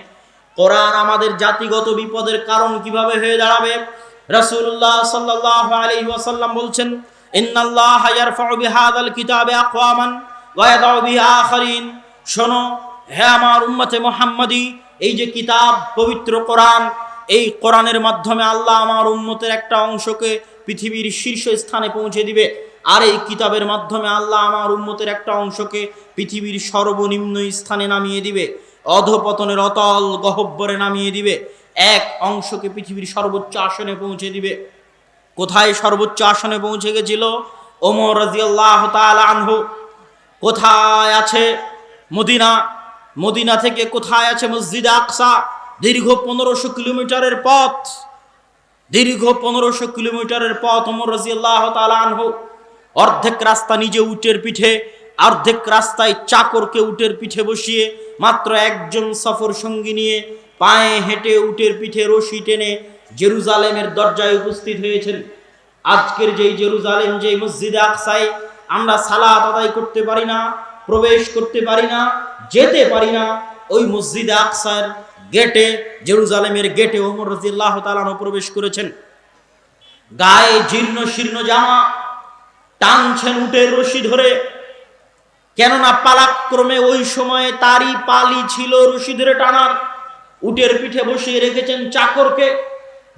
কোরআন আমাদের জাতিগত বিপদের কারণ কিভাবে হয়ে দাঁড়াবে? রাসূলুল্লাহ সাল্লাল্লাহু আলাইহি ওয়াসাল্লাম বলছেন, ইন্নাল্লাহা ইয়ারফাউ বিহাযাল কিতাবি আকওয়ামান ওয়া ইয়াদাউ বিহি আখারিন। শোনো হে আমার উম্মতে মুহাম্মাদি, এই যে কিতাব পবিত্র কোরআন, এই কোরআনের মাধ্যমে আল্লাহ আমার উম্মতের একটা অংশকে পৃথিবীর শীর্ষ স্থানে পৌঁছে দিবে, আর এই কিতাবের মাধ্যমে আল্লাহ আমার উম্মতের একটা অংশকে পৃথিবীর সর্বনিম্ন স্থানে নামিয়ে দিবে, অধপতনের অতল গহ্বরে নামিয়ে দিবে, এক অংশকে পৃথিবীর সর্বোচ্চ আসনে পৌঁছে দিবে। কোথায় সর্বোচ্চ আসনে পৌঁছে গেছিল ওমর রাদিয়াল্লাহু তাআলা আনহু? কোথায় আছে মদিনা? মদিনা থেকে কোথায় আছে মসজিদে আকসা? দীর্ঘ 1500 কিলোমিটারের পথ, দীর্ঘ 1500 কিলোমিটারের পথ। ওমর রাদিয়াল্লাহু তাআলা আনহু অর্ধেক রাস্তা নিজে উটের পিঠে, অর্ধেক রাস্তায় চাকরকে উটের পিঠে বসিয়ে, মাত্র একজন সফর সঙ্গী নিয়ে পায়ে হেঁটে উটের পিঠে রশি টেনে জেরুজালেমের দরজায় উপস্থিত হয়েছেন। আজকের যেই জেরুজালেম, যেই মসজিদে আকসায় আমরা সালাত আদায় করতে পারি না, প্রবেশ করতে পারি না, যেতে পারি না, ওই মসজিদে আকসার গেটে, জেরুজালেমের গেটে ওমর রাদিয়াল্লাহু তাআলা প্রবেশ করেছেন। গায়ে জীর্ণ শীর্ণ জামা, টানছেন উটের রশি ধরে, কেননা পালাক্রমে ওই সময়ে তারই পালি ছিল রশি ধরে টানার। উটের পিঠে বসিয়ে রেখেছেন চাকরকে।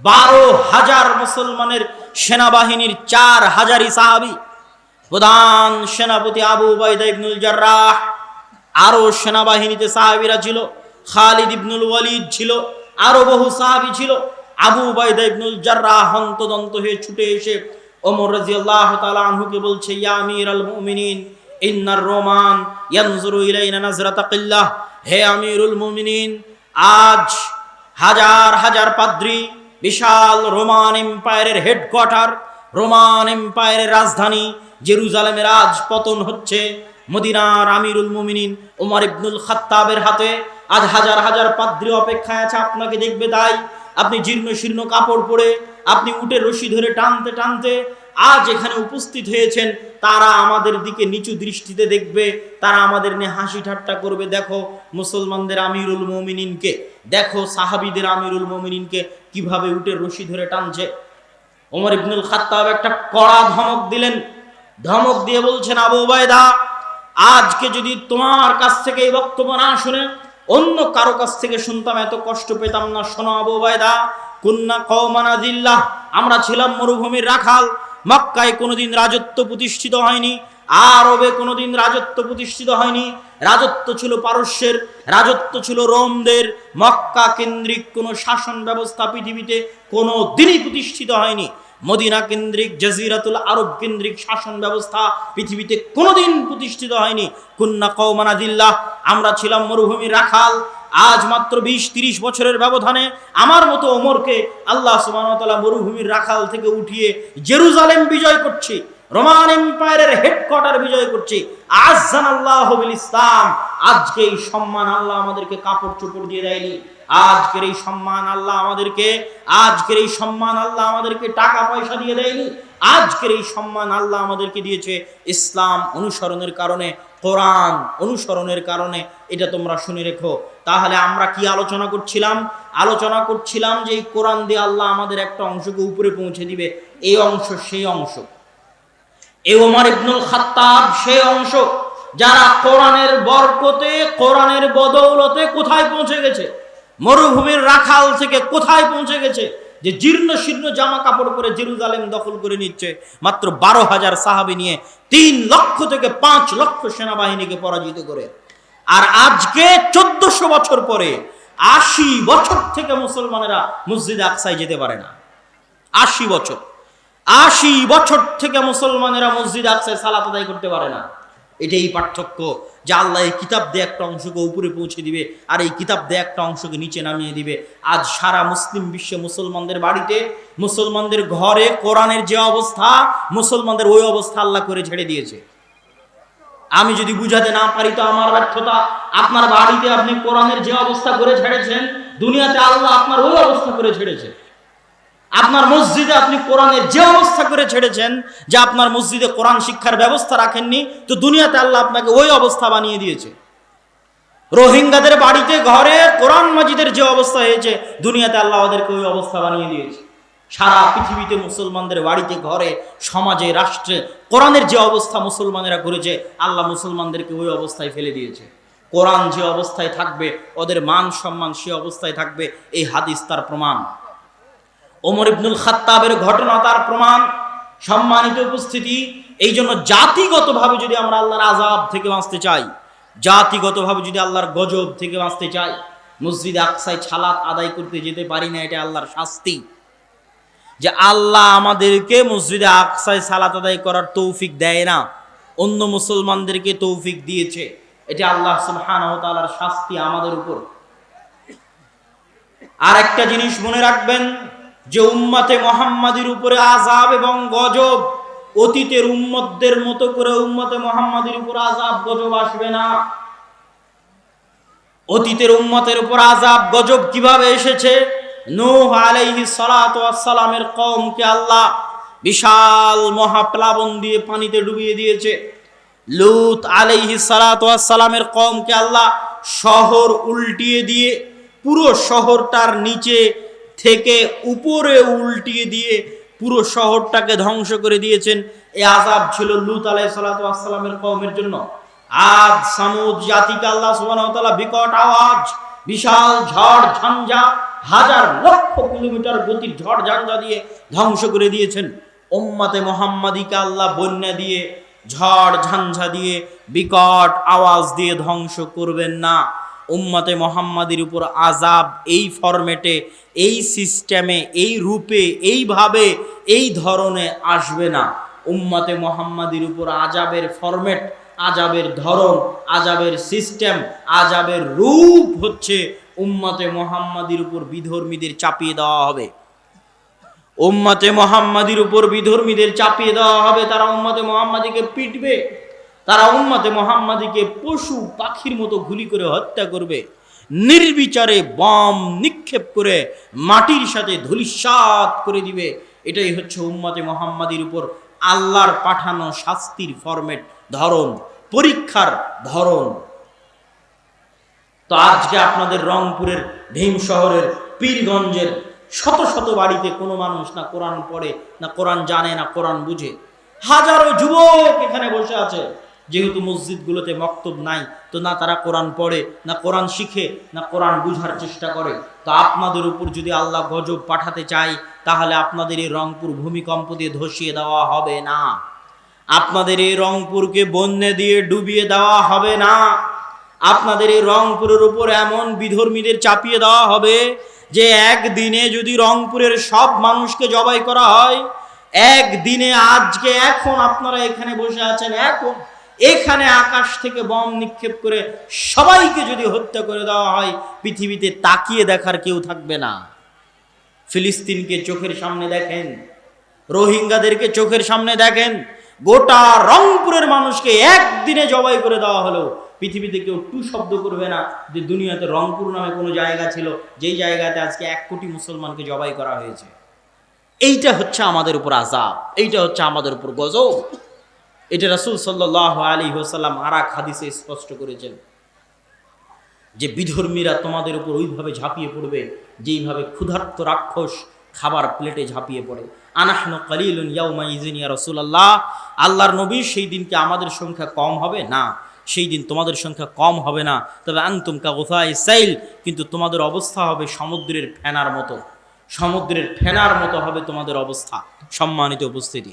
12,000 মুসলমানের সেনাবাহিনীর 4,000 সাহাবী, প্রধান সেনাপতি আবু উবাইদা ইবনুল জাররাহ, আরো সেনাবাহিনীতে সাহাবীরা ছিল, খালিদ ইবনুল ওয়ালিদ ছিল, আরো বহু সাহাবী ছিল। আবু উবাইদা ইবনুল জাররাহ হন্তদন্ত হয়ে ছুটে এসে ওমর রাদিয়াল্লাহু তাআলা আনহুকে বলছে, ইয়া আমিরাল মুমিনিন, ইন্নার রোমান ইয়ানজুরু ইলাইনা নাজরাতা কিল্লাহ। হে আমিরুল মুমিনিন, আজ হাজার হাজার পাদ্রী, বিশাল রোমান এম্পায়ারের হেডকোয়ার্টার, রোমান এম্পায়ারের রাজধানী জেরুজালেমের আজ পতন হচ্ছে। মদিনার আমিরুল মুমিনিন ওমর ইবনুল খাত্তাবের হাতে আজ হাজার হাজার পাদ্রী অপেক্ষায় আছে আপনাকে দেখবে। তাই আপনি জীর্ণ শীর্ণ কাপড় পরে, আপনি উটের রশি ধরে টানতে টানতে আজ এখানে উপস্থিত হয়েছেন, তারা আমাদের দিকে নিচু দৃষ্টিতে দেখবে, তারা আমাদের নিয়ে হাসি ঠাট্টা করবে। দেখো মুসলমানদের আমিরুল মুমিনিনকে, দেখো সাহাবীদের আমিরুল মুমিনিনকে কিভাবে উঠে রশি ধরে টানছে। ওমর ইবনুল খাত্তাব একটা কড়া ধমক দিলেন, ধমক দিয়ে বলছেন, আবু উবাইদা, আজকে যদি তোমার কাছ থেকে এই বক্তব্য না শুনে অন্য কারো কাছ থেকে শুনতাম এত কষ্ট পেতাম না। শোনো আবু উবাইদা, কুন্না কওমান আযিল্লাহ, আমরা ছিলাম মরুভূমির রাখাল। মক্কায় কোনোদিন রাজত্ব প্রতিষ্ঠিত হয়নি, আরবে কোনোদিন রাজত্ব প্রতিষ্ঠিত হয়নি। রাজত্ব ছিল পারস্যের, রাজত্ব ছিল রোমদের। মক্কা কেন্দ্রিক কোনো শাসন ব্যবস্থা পৃথিবীতে কোনো দিনই প্রতিষ্ঠিত হয়নি। মদিনা কেন্দ্রিক, জাজিরাতুল আরব কেন্দ্রিক শাসন ব্যবস্থা পৃথিবীতে কোনোদিন প্রতিষ্ঠিত হয়নি। কুন্না কওমান আযিল্লাহ, আমরা ছিলাম মরুভূমির রাখাল। আজ মাত্র 20-30 বছরের ব্যবধানে আমার মতো ওমরকে আল্লাহ সুবহানাহু ওয়া তাআলা মরুভূমির রাখাল থেকে উঠিয়ে জেরুজালেম বিজয় করছি, রোমান এম্পায়ারের হেডকোয়ার্টার বিজয় করছি। আযানাল্লাহু বিল ইসলাম। আজকে এই সম্মান আল্লাহ আমাদেরকে কাপড় চোপড় দিয়ে দেয়নি। আজকের এই সম্মান আল্লাহ আমাদেরকে টাকা পয়সা দিয়ে দেয়নি। আজকের এই সম্মান আল্লাহ আমাদেরকে দিয়েছে ইসলাম অনুসরণের কারণে, কোরআন অনুসরণের কারণে। এটা তোমরা শুনে রেখো। তাহলে আমরা কি আলোচনা করছিলাম যে এই কোরআন দিয়ে আল্লাহ আমাদের একটা অংশকে উপরে পৌঁছে দিবে। এই অংশ সেই অংশ, এই ওমর ইবনুল খাত্তাব সেই অংশ যারা কোরআনের বরকতে, কোরআনের বদৌলতে কোথায় পৌঁছে গেছে, মরুভূমির রাখাল থেকে কোথায় পৌঁছে গেছে, যে জীর্ণ শীর্ণ জামা কাপড় পরে জেরুজালেম দখল করে নিচ্ছে মাত্র 12,000 সাহাবী নিয়ে, 3 লক্ষ থেকে 5 লক্ষ সেনাবাহিনীকে পরাজিত করে। আর আজকে 1400 বছর পরে 80 বছর থেকে মুসলমানেরা মসজিদে আকসায় যেতে পারে না। 80 বছর থেকে মুসলমানেরা মসজিদে আকসায় সালাত আদায় করতে পারে না। এটাই পার্থক্য, যে আল্লাহ এই কিতাব দিয়ে একটা অংশকে উপরে পৌঁছে দিবে আর এই কিতাব দিয়ে একটা অংশকে নিচে নামিয়ে দিবে। আজ সারা মুসলিম বিশ্বে মুসলমানদের বাড়িতে, মুসলমানদের ঘরে কোরআনের যে অবস্থা, মুসলমানদের ওই অবস্থা আল্লাহ করে ছেড়ে দিয়েছে। আমি যদি বুঝাতে না পারি তো আমার ব্যর্থতা। আপনার বাড়িতে আপনি কোরআনের যে অবস্থা করে ছেড়েছেন, দুনিয়াতে আল্লাহ আপনার ওই অবস্থা করে ছেড়েছে। আপনার মসজিদে আপনি কোরআনের যে অবস্থা করে ছেড়েছেন, যে আপনার মসজিদে কোরআন শিক্ষার ব্যবস্থা রাখেননি, তো দুনিয়াতে আল্লাহ আপনাকে ওই অবস্থা বানিয়ে দিয়েছে। রোহিঙ্গাদের বাড়িতে ঘরে কোরআন মাজিদের যে অবস্থা হয়েছে, দুনিয়াতে আল্লাহ ওদেরকে ওই অবস্থা বানিয়ে দিয়েছে। সারা পৃথিবীতে মুসলমানদের বাড়িতে ঘরে, সমাজে, রাষ্ট্রে কোরআনের যে অবস্থা মুসলমানেরা করেছে, আল্লাহ মুসলমানদেরকে ওই অবস্থায় ফেলে দিয়েছে। কোরআন যে অবস্থায় থাকবে, ওদের মান সম্মান সে অবস্থায় থাকবে। এই হাদিস তার প্রমাণ, ওমর ইবনুল খাত্তাবের ঘটনা তার প্রমাণ। সম্মানিত উপস্থিতি, এই জন্য জাতিগতভাবে যদি আমরা আল্লাহর আযাব থেকে বাঁচতে চাই, জাতিগতভাবে যদি আল্লাহর গজব থেকে বাঁচতে চাই, মসজিদে আকসায় সালাত আদায় করতে যেতে পারি না, এটা আল্লাহর শাস্তি। যে আল্লাহ আমাদেরকে মসজিদে আকসায় সালাত আদায় করার তৌফিক দেয় না, অন্য মুসলমানদেরকে তৌফিক দিয়েছে। এটা আল্লাহ সুবহানাহু ওয়া তাআলার শাস্তি আমাদের উপর। আর একটা জিনিস মনে রাখবেন, যে উম্মতে মুহাম্মাদির উপরে আযাব এবং গজব অতীতের উম্মতদের মতো করে উম্মতে মুহাম্মাদির উপর আযাব গজব আসবে না। অতীতের উম্মতের উপর আযাব গজব কিভাবে এসেছে? নূহ আলাইহিস সালাতু ওয়াস সালামের কওমকে আল্লাহ বিশাল মহাপ্লাবন দিয়ে পানিতে ডুবিয়ে দিয়েছে। লূত আলাইহিস সালাতু ওয়াস সালামের কওমকে আল্লাহ শহর উল্টিয়ে দিয়ে পুরো শহরটার নিচে থেকে উপরে উল্টিয়ে দিয়ে পুরো শহরটাকে ধ্বংস করে দিয়েছেন। এই আযাব ছিল লূত আলাইহিস সালাতু ওয়াস সালামের কওমের জন্য। আদ সামুদ জাতিকে আল্লাহ সুবহানাহু ওয়া তাআলা বিকট আওয়াজ, বিশাল ঝড় ঝঞ্ঝা, হাজার লক্ষ কিলোমিটার গতির ঝড় ঝঞ্ঝা দিয়ে ধ্বংস করে দিয়েছেন। উম্মতে মুহাম্মাদিকে আল্লাহ বন্যা দিয়ে, ঝড় ঝঞ্ঝা দিয়ে, বিকট আওয়াজ দিয়ে ধ্বংস করবেন না। উম্মতে মুহাম্মাদির উপর আযাব এই ফরম্যাটে, এই সিস্টেমে, এই রূপে, এইভাবে, এই ধরনে আসবে না। উম্মতে মুহাম্মাদির উপর আযাবের ফরম্যাট, আযাবের ধরন, আযাবের সিস্টেম, আযাবের রূপ হচ্ছে উম্মতে মুহাম্মাদির উপর বিধর্মীদের চাপিয়ে দেওয়া হবে। উম্মতে মুহাম্মাদির উপর বিধর্মীদের চাপিয়ে দেওয়া হবে। তারা উম্মতে মুহাম্মাদিকে পিটবে, তারা উম্মতে মুহাম্মাদিকে পশু পাখির মতো গুলি করে হত্যা করবে, নির্বিচারে বম নিক্ষেপ করে মাটির সাথে ধূলিসাৎ করে দিবে। এটাই হচ্ছে উম্মতে মুহাম্মাদির উপর আল্লাহর পাঠানো শাস্তির ফরম্যাট, ধরন, পরীক্ষার ধরন। তো আজকে আপনাদের রংপুরের ভীম শহরের পীরগঞ্জের শত শত বাড়িতে কোনো মানুষ না কোরআন পড়ে, না কোরআন জানে, না কোরআন বুঝে। হাজারো যুবক এখানে বসে আছে, যেহেতু মসজিদগুলোতে মক্তব নাই, তো না তারা কোরআন পড়ে, না কোরআন শিখে, না কোরআন বুঝার চেষ্টা করে। তো আপনাদের উপর যদি আল্লাহ গজব পাঠাতে চায়, তাহলে আপনাদের এই রংপুর ভূমিকম্প দিয়ে ধসিয়ে দেওয়া হবে না, আপনাদের এই রংপুরকে বন্যা দিয়ে ডুবিয়ে দেওয়া হবে না, আপনাদের এই রংপুরের উপর এমন বিধর্মীদের চাপিয়ে দেওয়া হবে যে একদিনে যদি রংপুরের সব মানুষকে জবাই করা হয়, একদিনে, আজকে এখন আপনারা এখানে বসে আছেন, এখন এখানে আকাশ থেকে বম নিক্ষেপ করে সবাইকে যদি হত্যা করে দেওয়া হয়, পৃথিবীতে তাকিয়ে দেখার কেউ থাকবে না। ফিলিস্তিনকে চোখের সামনে দেখেন, রোহিঙ্গাদেরকে চোখের সামনে দেখেন, গোটা রংপুরের মানুষকে একদিনে জবাই করে দেওয়া হলো, পৃথিবীতে কেউ টু শব্দ করবে না যে দুনিয়াতে রংপুর নামে কোনো জায়গা ছিল যেই জায়গাতে আজকে 1 কোটি মুসলমানকে জবাই করা হয়েছে। এইটা হচ্ছে আমাদের উপর আযাব, এইটা হচ্ছে আমাদের উপর গজব। এটা রাসূল সাল্লাল্লাহু আলাইহি ওয়াসাল্লাম আরেক হাদিসে স্পষ্ট করেছেন যে বিধর্মীরা তোমাদের উপর ওইভাবে ঝাঁপিয়ে পড়বে যেইভাবে ক্ষুধার্ত রাক্ষস খাবার প্লেটে ঝাঁপিয়ে পড়ে। আনাহনু কালিলুন ইয়াউমা ইযিন ইয়া রাসূলুল্লাহ, আল্লাহর নবী, সেই দিনকে আমাদের সংখ্যা কম হবে না, সেই দিন তোমাদের সংখ্যা কম হবে না, তবে আনতুম কাগুসাই সাইল, কিন্তু তোমাদের অবস্থা হবে সমুদ্রের ফেনার মতো, সমুদ্রের ফেনার মতো হবে তোমাদের অবস্থা। সম্মানিত উপস্থিতি,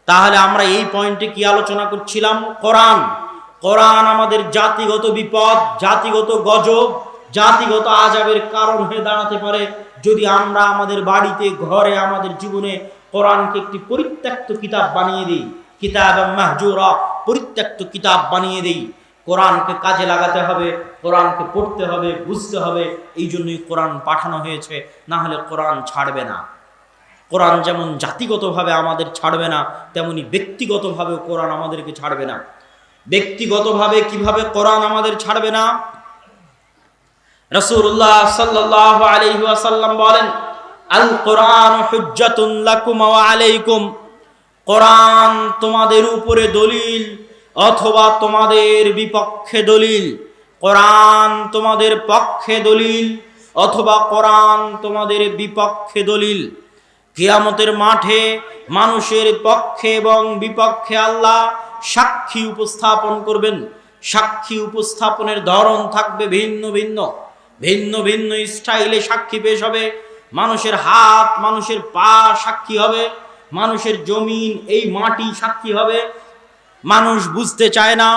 তাহলে আমরা এই পয়েন্টে কি আলোচনা করছিলাম? কোরআন। কোরআন আমাদের জাতিগত বিপদ, জাতিগত গজব, জাতিগত আযাবের কারণ হয়ে দাঁড়াতে পারে যদি আমরা আমাদের বাড়িতে, ঘরে, আমাদের জীবনে কোরআনকে একটি পরিত্যক্ত কিতাব বানিয়ে দিই, কিতাব মাহজুরা, পরিত্যক্ত কিতাব বানিয়ে দিই। কোরআনকে কাজে লাগাতে হবে, কোরআনকে পড়তে হবে, বুঝতে হবে, এই জন্যই কোরআন পাঠানো হয়েছে, না হলে কোরআন ছাড়বে না। কোরআন যেমন জাতিগতভাবে আমাদের ছাড়বে না, তেমনি ব্যক্তিগতভাবেও কোরআন আমাদেরকে ছাড়বে না। ব্যক্তিগতভাবে কিভাবে কোরআন আমাদের ছাড়বে না? রাসূলুল্লাহ সাল্লাল্লাহু আলাইহি ওয়াসাল্লাম বলেন, আল কোরআন হুজ্জাতুন লাকুম ওয়া আলাইকুম, কোরআন তোমাদের উপরে দলিল অথবা তোমাদের বিপক্ষে দলিল। কোরআন তোমাদের পক্ষে দলিল অথবা কোরআন তোমাদের বিপক্ষে দলিল। কিয়ামতের মাঠে মানুষের পক্ষে এবং বিপক্ষে আল্লাহ সাক্ষী উপস্থাপন করবেন। সাক্ষী উপস্থাপনের ধরন থাকবে ভিন্ন ভিন্ন, ভিন্ন ভিন্ন স্টাইলে সাক্ষী পেশ হবে। মানুষের হাত, মানুষের পা সাক্ষী হবে, মানুষের জমিন, এই মাটি সাক্ষী হবে। মানুষ বুঝতে চায় না,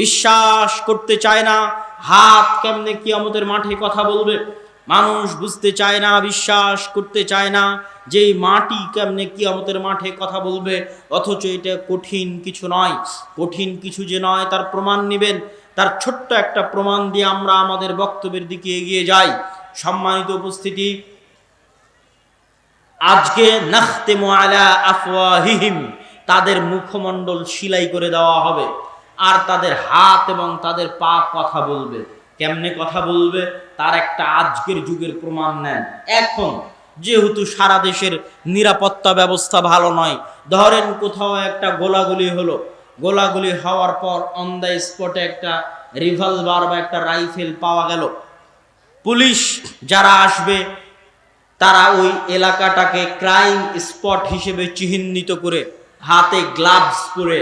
বিশ্বাস করতে চায় না, হাত কেমনে কিয়ামতের মাঠে কথা বলবে। মানুষ বুঝতে চায় না, বিশ্বাস করতে চায় না যে এই মাটি কেমনে কিয়ামতের মাঠে কথা বলবে, অথচ এটা কঠিন কিছু নয়। কঠিন কিছু যে নয় তার প্রমাণ নেবেন। তার ছোট্ট একটা প্রমাণ দিয়ে আমরা আমাদের বক্তব্যের দিকে এগিয়ে যাই। সম্মানিত উপস্থিতি, আজকে নাখতিমু আলা আফওয়াহিহিম, তাদের মুখমণ্ডল সেলাই করে দেওয়া হবে, আর তাদের হাত এবং তাদের পা কথা বলবে। কেমনে কথা বলবে তার একটা আজকের যুগের প্রমাণ নেন। এখন যেহেতু সারা দেশের নিরাপত্তা ব্যবস্থা ভালো নয়, ধরেন কোথাও একটা গোলাগুলি হলো, গোলাগুলি হওয়ার পর অন দ্য স্পটে একটা রিভলভার বা একটা রাইফেল পাওয়া গেল। পুলিশ যারা আসবে তারা ওই এলাকাটাকে ক্রাইম স্পট হিসেবে চিহ্নিত করে হাতে গ্লাভস পরে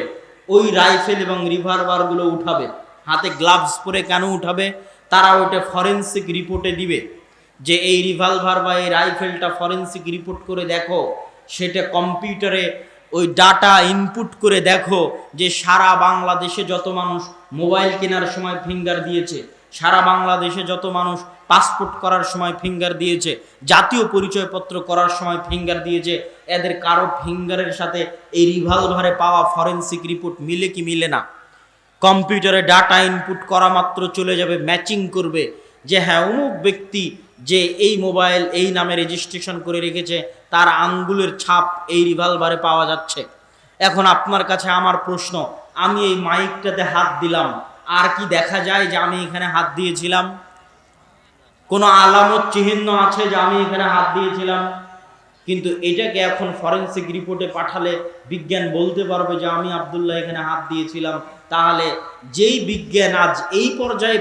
ওই রাইফেল এবং রিভলভারগুলো উঠাবে। হাতে গ্লাভস পরে কেন উঠাবে? তারা ওইটা ফরেন্সিক রিপোর্টে দিবে যে এই রিভলভার বা এই রাইফেলটা ফরেন্সিক রিপোর্ট করে দেখো, সেটা কম্পিউটারে ওই ডাটা ইনপুট করে দেখো যে সারা বাংলাদেশে যত মানুষ মোবাইল কেনার সময় ফিঙ্গার দিয়েছে, সারা বাংলাদেশে যত মানুষ পাসপোর্ট করার সময় ফিঙ্গার দিয়েছে, জাতীয় পরিচয়পত্র করার সময় ফিঙ্গার দিয়েছে, এদের কারো ফিঙ্গারের সাথে এই রিভলভারে পাওয়া ফরেন্সিক রিপোর্ট মিলে কি মিলে না? কম্পিউটারে ডাটা ইনপুট করা মাত্র চলে যাবে, ম্যাচিং করবে যে হ্যাঁ অমুক ব্যক্তি যে এই মোবাইল এই নামে রেজিস্ট্রেশন করে রেখেছে তার আঙ্গুলের ছাপ এই রিভলভারে পাওয়া যাচ্ছে। এখন আপনার কাছে আমার প্রশ্ন, আমি এই মাইকটাতে হাত দিলাম, আর কি দেখা যায় যে আমি এখানে হাত দিয়েছিলাম? কোনো আলামত চিহ্ন আছে যে আমি এখানে হাত দিয়েছিলাম? কিন্তু এটাকে এখন ফরেনসিক রিপোর্টে পাঠালে বিজ্ঞান বলতে পারবে যে আমি আব্দুল্লাহ এখানে হাত দিয়েছিলাম। তাহলে যেই বিজ্ঞান আজ এই পর্যায়ে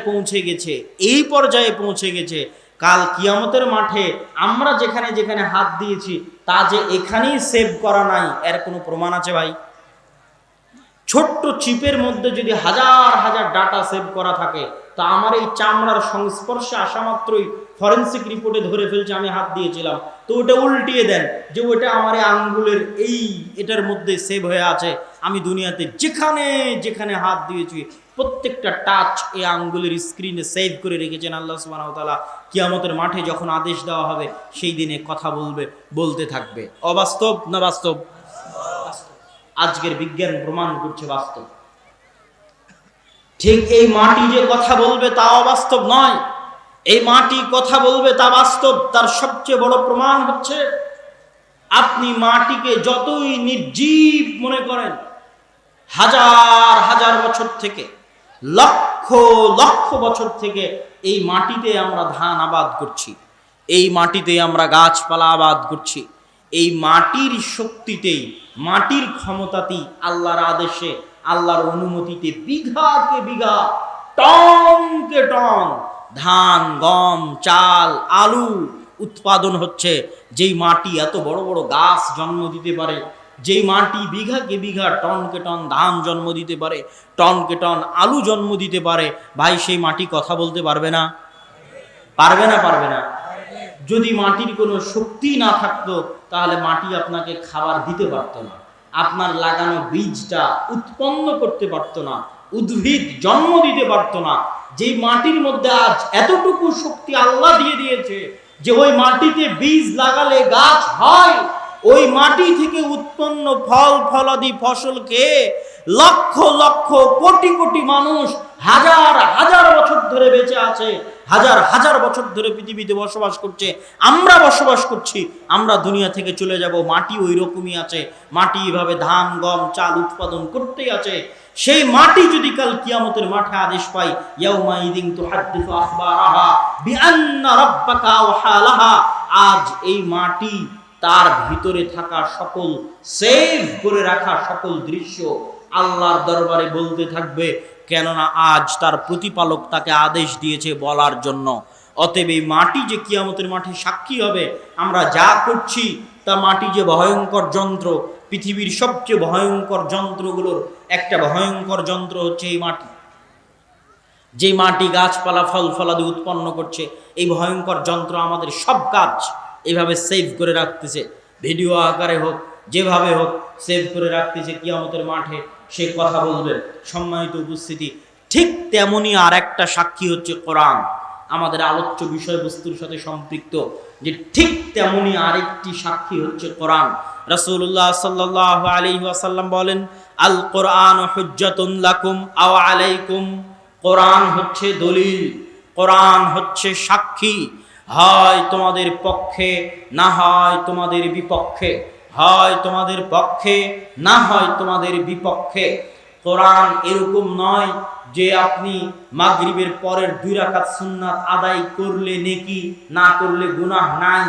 পৌঁছে গেছে, কাল কিয়ামতের মাঠে আমরা যেখানে যেখানে হাত দিয়েছি তা যে এখানেই সেভ করা নাই, এর কোনো প্রমাণ আছে ভাই? ছোট্ট চিপের মধ্যে যদি হাজার হাজার ডাটা সেভ করা থাকে, তা আমার এই চামড়ার সংস্পর্শে আসা মাত্রই ফরেনসিক রিপোর্টে ধরে ফেলছে আমি হাত দিয়েছিলাম, তো ওটা উল্টিয়ে দেন যে ওটা আমার এই আঙ্গুলের এটার মধ্যে সেভ হয়ে আছে। আমি দুনিয়াতে যেখানে যেখানে হাত দিয়েছি প্রত্যেকটা টাচ এই আঙ্গুলের স্ক্রিনে সেভ করে রেখেছেন আল্লাহ সুবহানাহু ওয়া তাআলা। কিয়ামতের মাঠে যখন আদেশ দেওয়া হবে সেই দিনে কথা বলতে থাকবে। অবাস্তব না বাস্তব? আজকের বিজ্ঞান প্রমাণ করছে বাস্তব। ঠিক এই মাটি যে কথা বলবে তা অবাস্তব নয়, এই মাটি কথা বলবে তা বাস্তব। তার সবচেয়ে বড় প্রমাণ হচ্ছে আপনি মাটিকে যতই নির্জীব মনে করেন, হাজার হাজার বছর থেকে, লক্ষ লক্ষ বছর থেকে এই মাটিতে আমরা ধান আবাদ করছি, এই মাটিতে আমরা গাছপালা আবাদ করছি। এই মাটির শক্তিতেই, মাটির ক্ষমতাতেই, আল্লাহর আদেশে, আল্লাহর অনুমতিতে বিঘাকে বিঘা, টনকে টন ধান, গম, চাল, আলু উৎপাদন হচ্ছে। যেই মাটি এত বড় বড় গাছ জন্ম দিতে পারে, যেই মাটি বিঘাকে বিঘা, টনকে টন ধান জন্ম দিতে পারে, টনকে টন আলু জন্ম দিতে পারে, ভাই সেই মাটি কথা বলতে পারবে না? পারবে না? পারবে না? যদি মাটির কোনো শক্তি না থাকতো তাহলে মাটি আপনাকে খাবার দিতে পারতো না, আপনার লাগানো বীজটা উৎপন্ন করতে পারতো না, উদ্ভিদ জন্ম দিতে পারতো না। যেই মাটির মধ্যে আজ এতটুকু শক্তি আল্লাহ দিয়ে দিয়েছে যে ওই মাটিতে বীজ লাগালে গাছ হয়, ওই মাটি থেকে উৎপন্ন ফল ফলাদি ফসল খেয়ে লক্ষ লক্ষ কোটি কোটি মানুষ হাজার হাজার বছর ধরে বেঁচে আছে, হাজার হাজার বছর ধরে পৃথিবীতে বসবাস করছে। আমরা বসবাস করছি, আমরা দুনিয়া থেকে চলে যাব, মাটি ওই রকমই আছে, মাটি এভাবে ধান, গম, চাল উৎপাদন করতেই আছে। সেই মাটি যদি কাল কিয়ামতের মাঠে আদেশ পাই, ইয়াউমাইদিন তুহাদ্দিসু আখবারাহা বিআন্না রাব্বাকা ওয়াহালাহা, আজ এই মাটি তার ভিতরে থাকা সকল সেভ করে রাখা সকল দৃশ্য আল্লাহর দরবারে বলতে থাকবে, কেননা আজ তার প্রতিপালক তাকে আদেশ দিয়েছে বলার জন্য। অতএব এই মাটি যে কিয়ামতের মাঠে সাক্ষী হবে আমরা যা করছি, তা মাটি যে ভয়ঙ্কর যন্ত্র, পৃথিবীর সবচেয়ে ভয়ঙ্কর যন্ত্রগুলোর একটা ভয়ঙ্কর যন্ত্র হচ্ছে এই মাটি। যে মাটি গাছপালা ফল ফলাদি উৎপন্ন করছে, এই ভয়ঙ্কর যন্ত্র আমাদের সব কাজ এইভাবে সেভ করে রাখতেছে, ভিডিও আকারে হোক, যেভাবে হোক সেভ করে রাখতেছে। কিয়ামতের মাঠে সে কথা বলবে। সম্মানিত উপস্থিতি, ঠিক তেমনি আর একটা সাক্ষী হচ্ছে কোরআন, আমাদের আলোচ্য বিষয়বস্তুর সাথে সম্পৃক্ত। যে ঠিক তেমনি আরেকটি সাক্ষী হচ্ছে কোরআন। রাসূলুল্লাহ সাল্লাল্লাহু আলাইহি ওয়াসাল্লাম বলেন, আল কোরআন হুজ্জাতুন লাকুম আও আলাইকুম, কোরআন হচ্ছে দলিল, কোরআন হচ্ছে সাক্ষী, হয় তোমাদের পক্ষে না হয় তোমাদের বিপক্ষে, হয় তোমাদের পক্ষে না হয় তোমাদের বিপক্ষে। কোরআন এরকম নয় যে আপনি মাগরিবের পরের 2 রাকাত সুন্নাত আদায় করলে নেকি, না করলে গুনাহ নাই,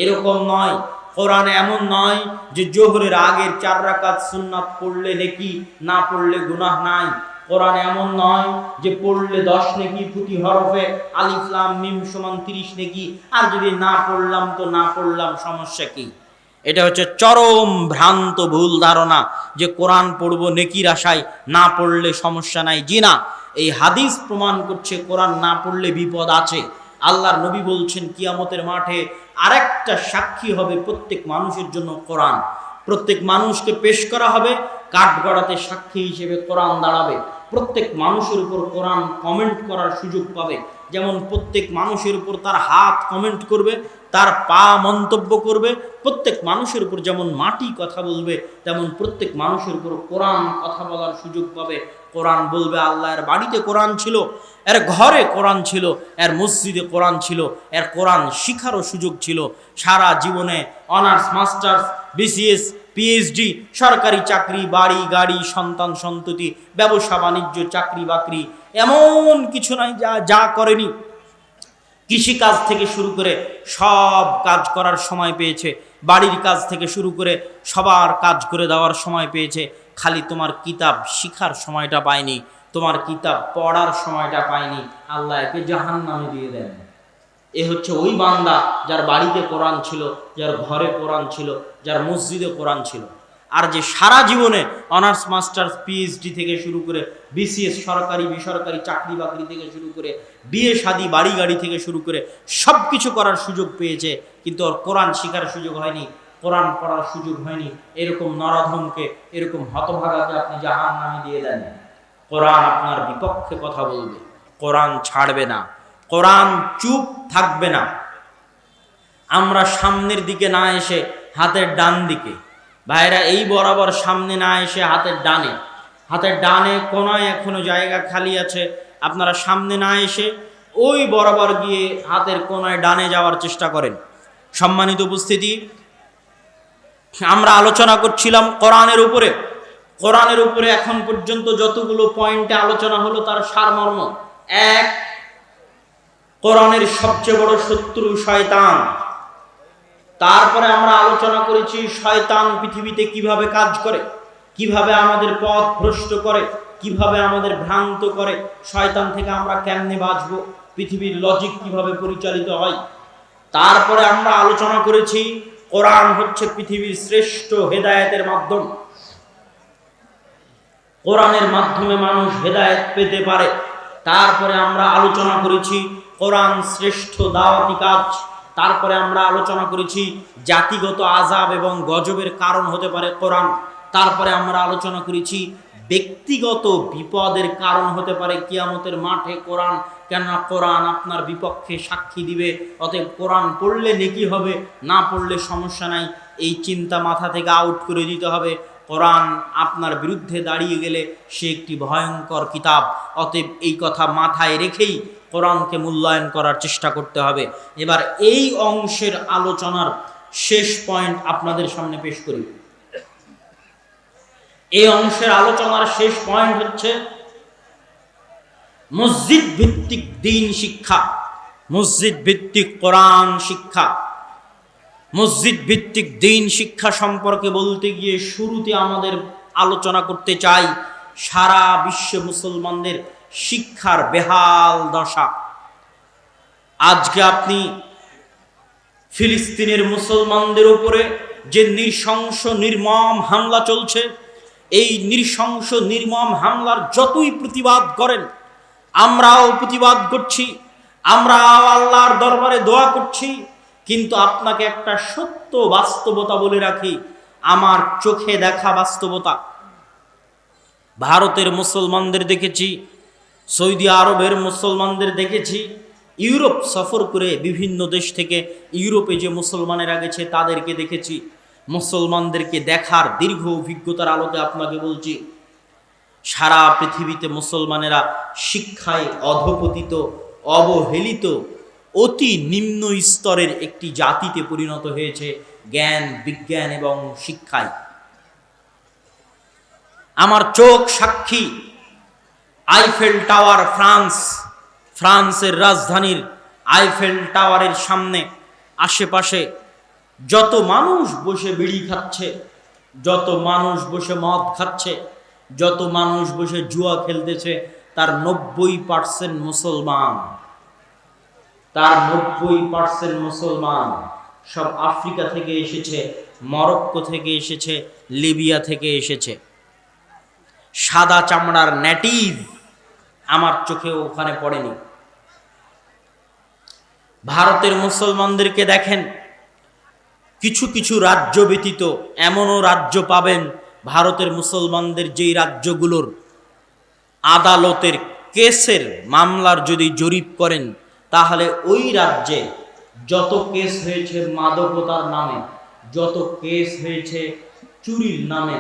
এরকম নয়। কোরআন এমন নয় যে জোহরের আগের 4 রাকাত সুন্নাত পড়লে নেকি, না পড়লে গুনাহ নাই। কোরআন এমন নয় যে পড়লে 10 নেকি প্রতি হরফে, আলিফ লাম মিম সমান 30 নেকি, আর যদি না পড়লাম তো না পড়লাম, সমস্যা কি? এটা হচ্ছে চরম ভ্রান্ত ভুল ধারণা যে কোরআন পড়বো নেকির আশায়, না পড়লে সমস্যা নাই। জি না, এই হাদিস প্রমাণ করছে কোরআন না পড়লে বিপদ আছে। আল্লাহর নবী বলছেন কিয়ামতের মাঠে আরেকটা সাক্ষী হবে প্রত্যেক মানুষের জন্য কোরআন। প্রত্যেক মানুষকে পেশ করা হবে, কাঠগড়াতে সাক্ষী হিসেবে কোরআন দাঁড়াবে। প্রত্যেক মানুষের উপর কোরআন কমেন্ট করার সুযোগ পাবে। যেমন প্রত্যেক মানুষের উপর তার হাত কমেন্ট করবে, তার পা মন্তব্য করবে। প্রত্যেক মানুষের উপর যেমন মাটি কথা বলবে, তেমন প্রত্যেক মানুষের উপর কোরআন কথা বলার সুযোগ পাবে। কোরআন বলবে আল্লাহর বাড়িতে কোরআন ছিল, এর ঘরে কোরআন ছিল, এর মসজিদে কোরআন ছিল, এর কোরআন শিখারও সুযোগ ছিল। সারা জীবনে অনার্স, মাস্টার্স, বিসিএস, পিএইচডি, সরকারি চাকরি, বাড়ি গাড়ি, সন্তান সন্ততি, ব্যবসা বাণিজ্য, চাকরি বাকরি, এমন কিছু নাই যা করেনি। কৃষিকাজ থেকে শুরু করে সব কাজ করার সময় পেয়েছে। বাড়ির কাজ থেকে শুরু করে সবার কাজ করে দেওয়ার সময় পেয়েছে, খালি তোমার কিতাব শিখার সময়টা পায়নি, তোমার কিতাব পড়ার সময়টা পায়নি, আল্লাহ একে জাহান্নামে দিয়ে দেন। এ হচ্ছে ওই বান্দা যার বাড়িতে কোরআন ছিল, যার ঘরে কোরআন ছিল, যার মসজিদে কোরআন ছিল। আর যে সারা জীবনে অনার্স মাস্টার্স পিএইচডি থেকে শুরু করে বিসিএস, সরকারি বেসরকারি চাকরি বাকরি থেকে শুরু করে বিয়ে শাদী বাড়ি গাড়ি থেকে শুরু করে সব কিছু করার সুযোগ পেয়েছে, কিন্তু ওর কোরআন শেখার সুযোগ হয়নি, কোরআন পড়ার সুযোগ হয়নি, এরকম নরধমকে, এরকম হতভাগাকে আপনি জাহান্নামে দিয়ে দেন। কোরআন আপনার বিপক্ষে কথা বলবে, কোরআন ছাড়বে না, কোরআন চুপ থাকবে না। আমরা সামনের দিকে না এসে হাতের ডান দিকে, ভাইরা এই বরাবর সামনে না এসে হাতের ডানে, হাতের ডানে কোনায় এখনো জায়গা খালি আছে, আপনারা সামনে না এসে ওই বরাবর গিয়ে হাতের কোনায় ডানে যাওয়ার চেষ্টা করেন। সম্মানিত উপস্থিতি, আমরা আলোচনা করছিলাম কোরআনের উপরে। কোরআনের উপরে এখন পর্যন্ত যতগুলো পয়েন্টে আলোচনা হলো তার সারমর্ম এক, কোরআনের সবচেয়ে বড় শত্রু শয়তান। তারপরে আমরা আলোচনা করেছি শয়তান পৃথিবীতে কিভাবে কাজ করে, কিভাবে আমাদের পথ ভ্রষ্ট করে, কিভাবে আমাদের ভ্রান্ত করে, শয়তান থেকে আমরা কেমনে বাঁচবো, পৃথিবীর লজিক কিভাবে পরিচালিত হয়। তারপরে আমরা আলোচনা করেছি কোরআন হচ্ছে পৃথিবীর শ্রেষ্ঠ হেদায়েতের মাধ্যম, কোরআনের মাধ্যমে মানুষ হেদায়েত পেতে পারে। তারপরে আমরা আলোচনা করেছি কোরআন শ্রেষ্ঠ দাওয়াতি কাজ। তারপরে আমরা আলোচনা করেছি জাতিগত আযাব এবং গজবের কারণ হতে পারে কোরআন। তারপরে আমরা আলোচনা করেছি ব্যক্তিগত বিপদের কারণ হতে পারে কিয়ামতের মাঠে কোরআন, কেননা কোরআন আপনার বিপক্ষে সাক্ষী দিবে। অতএব কোরআন পড়লে নেকি হবে, না পড়লে সমস্যা নাই, এই চিন্তা মাথা থেকে আউট করে দিতে হবে। কোরআন আপনার বিরুদ্ধে দাঁড়িয়ে গেলে সে একটি ভয়ঙ্কর কিতাব। অতএব এই কথা মাথায় রেখেই কোরআনকে মূল্যায়ন করার চেষ্টা করতে হবে। এবার এই অংশের আলোচনার শেষ পয়েন্ট আপনাদের সামনে পেশ করি। এই অংশের আলোচনার শেষ পয়েন্ট হচ্ছে মসজিদ ভিত্তিক দ্বীন শিক্ষা, মসজিদ ভিত্তিক কোরআন শিক্ষা। মসজিদ ভিত্তিক দ্বীন শিক্ষা সম্পর্কে বলতে গিয়ে শুরুতে আমাদের আলোচনা করতে চাই সারা বিশ্বে মুসলমানদের শিক্ষার বেহাল দশা। আজকে আপনি ফিলিস্তিনের মুসলমানদের উপরে যে নৃশংস নির্মম হামলা চলছে, এই নৃশংস নির্মম হামলার যতই প্রতিবাদ করেন, আমরাও প্রতিবাদ করছি, আমরাও আল্লাহর দরবারে দোয়া করছি, কিন্তু আপনাকে একটা সত্য বাস্তবতা বলে রাখি, আমার চোখে দেখা বাস্তবতা। ভারতের মুসলমানদের দেখেছি, সৌদি আরবের মুসলমানদের দেখেছি, ইউরোপ সফর করে বিভিন্ন দেশ থেকে ইউরোপে যে মুসলমানেরা গেছে তাদেরকে দেখেছি। মুসলমানদেরকে দেখার দীর্ঘ অভিজ্ঞতার আলোকে আপনাকে বলছি, সারা পৃথিবীতে মুসলমানেরা শিক্ষায় অধপতিত, অবহেলিত, অতি নিম্ন স্তরের একটি জাতিতে পরিণত হয়েছে জ্ঞান, বিজ্ঞান এবং শিক্ষায়। আমার চোখ সাক্ষী, আইফেল টাওয়ার, ফ্রান্সের রাজধানীর আইফেল টাওয়ারের সামনে আশেপাশে যত মানুষ বসে বিড়ি খাচ্ছে, যত মানুষ বসে মদ খাচ্ছে, যত মানুষ বসে জুয়া খেলতেছে, তার 90% মুসলমান। তার 90% মুসলমান। সব আফ্রিকা থেকে এসেছে, মরক্কো থেকে এসেছে, লিবিয়া থেকে এসেছে। সাদা চামড়ার নেটিভ আমার চোখে ওখানে পড়েনি। ভারতের মুসলমানদেরকে দেখেন, কিছু কিছু রাজ্য ব্যতীত এমনও রাজ্য পাবেন ভারতের মুসলমানদের, যেই রাজ্যগুলোর আদালতের কেসের মামলার যদি জরিপ করেন, তাহলে ওই রাজ্যে যত কেস হয়েছে মাদকতার নামে, যত কেস হয়েছে চুরির নামে,